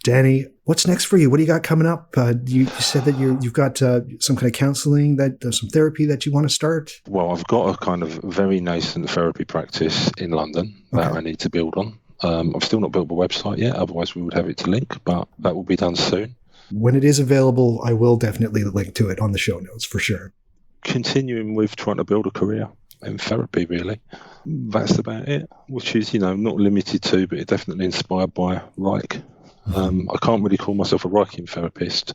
Danny, what's next for you? What do you got coming up? You said that you've got some kind of counseling, some therapy that you want to start.
Well, I've got a kind of very nascent therapy practice in London that I need to build on. I've still not built the website yet, otherwise we would have it to link, but that will be done soon.
When it is available, I will definitely link to it on the show notes for sure. Continuing
with trying to build a career in therapy, really. That's about it, which is, not limited to, but definitely inspired by Reich. I can't really call myself a Reichian therapist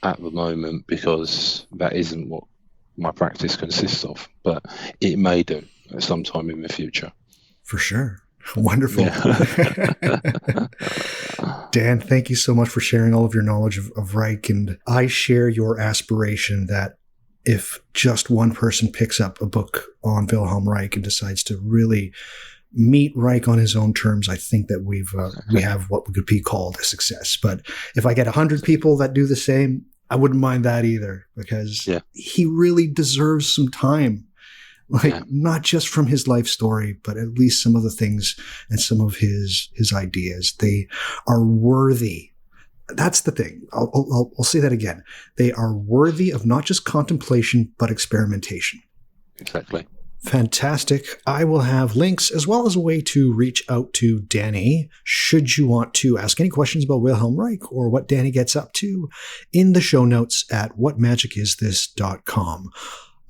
at the moment because that isn't what my practice consists of, but it may do at some time in the future.
For sure. Wonderful. Yeah. Dan, thank you so much for sharing all of your knowledge of Reich. And I share your aspiration that if just one person picks up a book on Wilhelm Reich and decides to really meet Reich on his own terms, I think that we have what could be called a success. But if I get 100 people that do the same, I wouldn't mind that either, because he really deserves some time. Not just from his life story, but at least some of the things and some of his ideas. They are worthy. That's the thing. I'll say that again. They are worthy of not just contemplation, but experimentation.
Exactly.
Fantastic. I will have links as well as a way to reach out to Danny should you want to ask any questions about Wilhelm Reich or what Danny gets up to in the show notes at whatmagicisthis.com.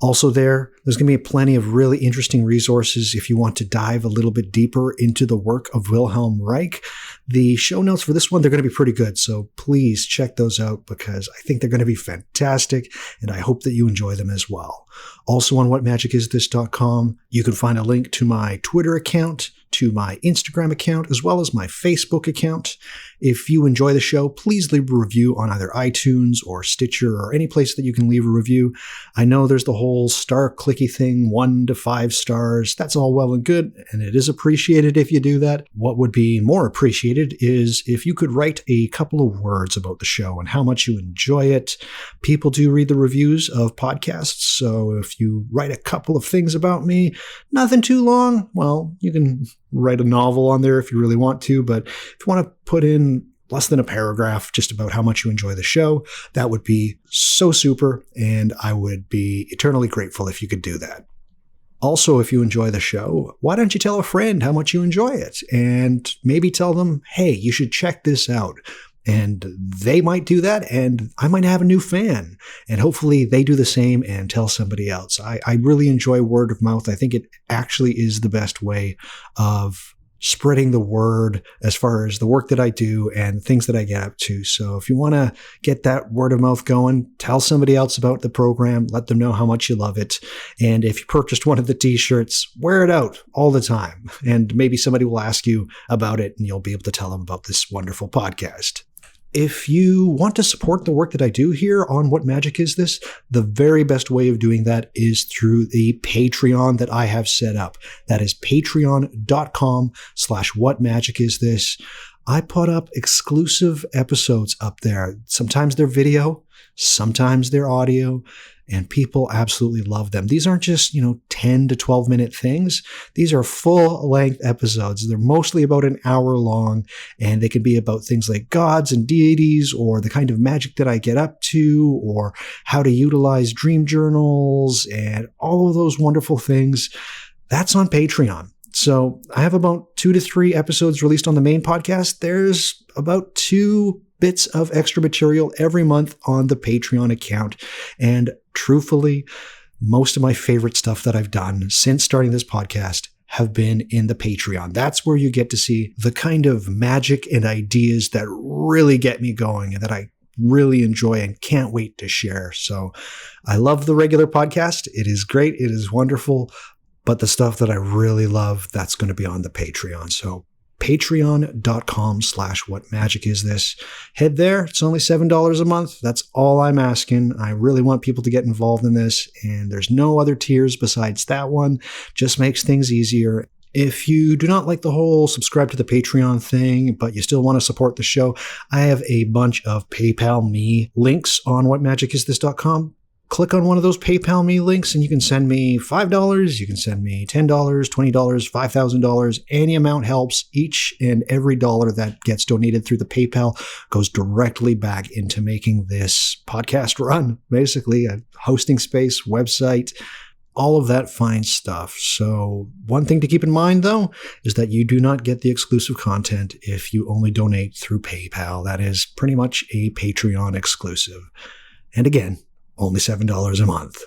Also there's going to be plenty of really interesting resources if you want to dive a little bit deeper into the work of Wilhelm Reich. The show notes for this one, they're going to be pretty good, so please check those out because I think they're going to be fantastic, and I hope that you enjoy them as well. Also on whatmagicisthis.com, you can find a link to my Twitter account, to my Instagram account, as well as my Facebook account. If you enjoy the show, please leave a review on either iTunes or Stitcher or any place that you can leave a review. I know there's the whole star clicky thing, 1 to 5 stars. That's all well and good, and it is appreciated if you do that. What would be more appreciated is if you could write a couple of words about the show and how much you enjoy it. People do read the reviews of podcasts, so if you write a couple of things about me, nothing too long, well, you can write a novel on there if you really want to, but if you want to put in less than a paragraph just about how much you enjoy the show, that would be so super, and I would be eternally grateful if you could do that. Also, if you enjoy the show, why don't you tell a friend how much you enjoy it, and maybe tell them, hey, you should check this out. And they might do that, and I might have a new fan. And hopefully they do the same and tell somebody else. I really enjoy word of mouth. I think it actually is the best way of spreading the word as far as the work that I do and things that I get up to. So if you want to get that word of mouth going, tell somebody else about the program, let them know how much you love it. And if you purchased one of the t-shirts, wear it out all the time. And maybe somebody will ask you about it and you'll be able to tell them about this wonderful podcast. If you want to support the work that I do here on What Magic Is This, the very best way of doing that is through the Patreon that I have set up. That is patreon.com/whatmagicisthis. I put up exclusive episodes up there. Sometimes they're video, sometimes they're audio, and people absolutely love them. These aren't just, 10 to 12 minute things. These are full length episodes. They're mostly about an hour long, and they can be about things like gods and deities, or the kind of magic that I get up to, or how to utilize dream journals, and all of those wonderful things. That's on Patreon. So I have about 2 to 3 episodes released on the main podcast. There's about 2 bits of extra material every month on the Patreon account. And truthfully, most of my favorite stuff that I've done since starting this podcast have been in the Patreon. That's where you get to see the kind of magic and ideas that really get me going and that I really enjoy and can't wait to share. So I love the regular podcast. It is great. It is wonderful. But the stuff that I really love, that's going to be on the Patreon. So patreon.com/whatmagicisthis. Head there. It's only $7 a month. That's all I'm asking. I really want people to get involved in this, and there's no other tiers besides that one. Just makes things easier. If you do not like the whole subscribe to the Patreon thing, but you still want to support the show, I have a bunch of PayPal me links on whatmagicisthis.com. Click on one of those PayPal me links and you can send me $5, you can send me $10, $20, $5,000. Any amount helps. Each and every dollar that gets donated through the PayPal goes directly back into making this podcast run. Basically, a hosting space, website, all of that fine stuff. So one thing to keep in mind, though, is that you do not get the exclusive content if you only donate through PayPal. That is pretty much a Patreon exclusive. And again, only $7 a month.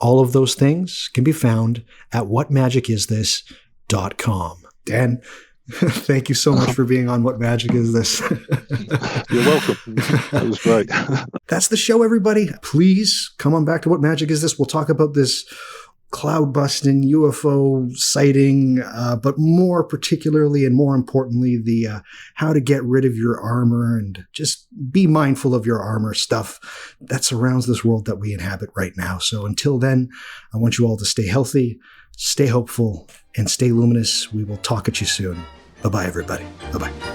All of those things can be found at whatmagicisthis.com. Dan, thank you so much for being on What Magic Is This?
You're welcome. That was great.
That's the show, everybody. Please come on back to What Magic Is This? We'll talk about this cloud-busting UFO sighting, but more particularly and more importantly, the how to get rid of your armor and just be mindful of your armor stuff that surrounds this world that we inhabit right now. So until then, I want you all to stay healthy, stay hopeful, and stay luminous. We will talk at you soon. Bye-bye, everybody. Bye-bye.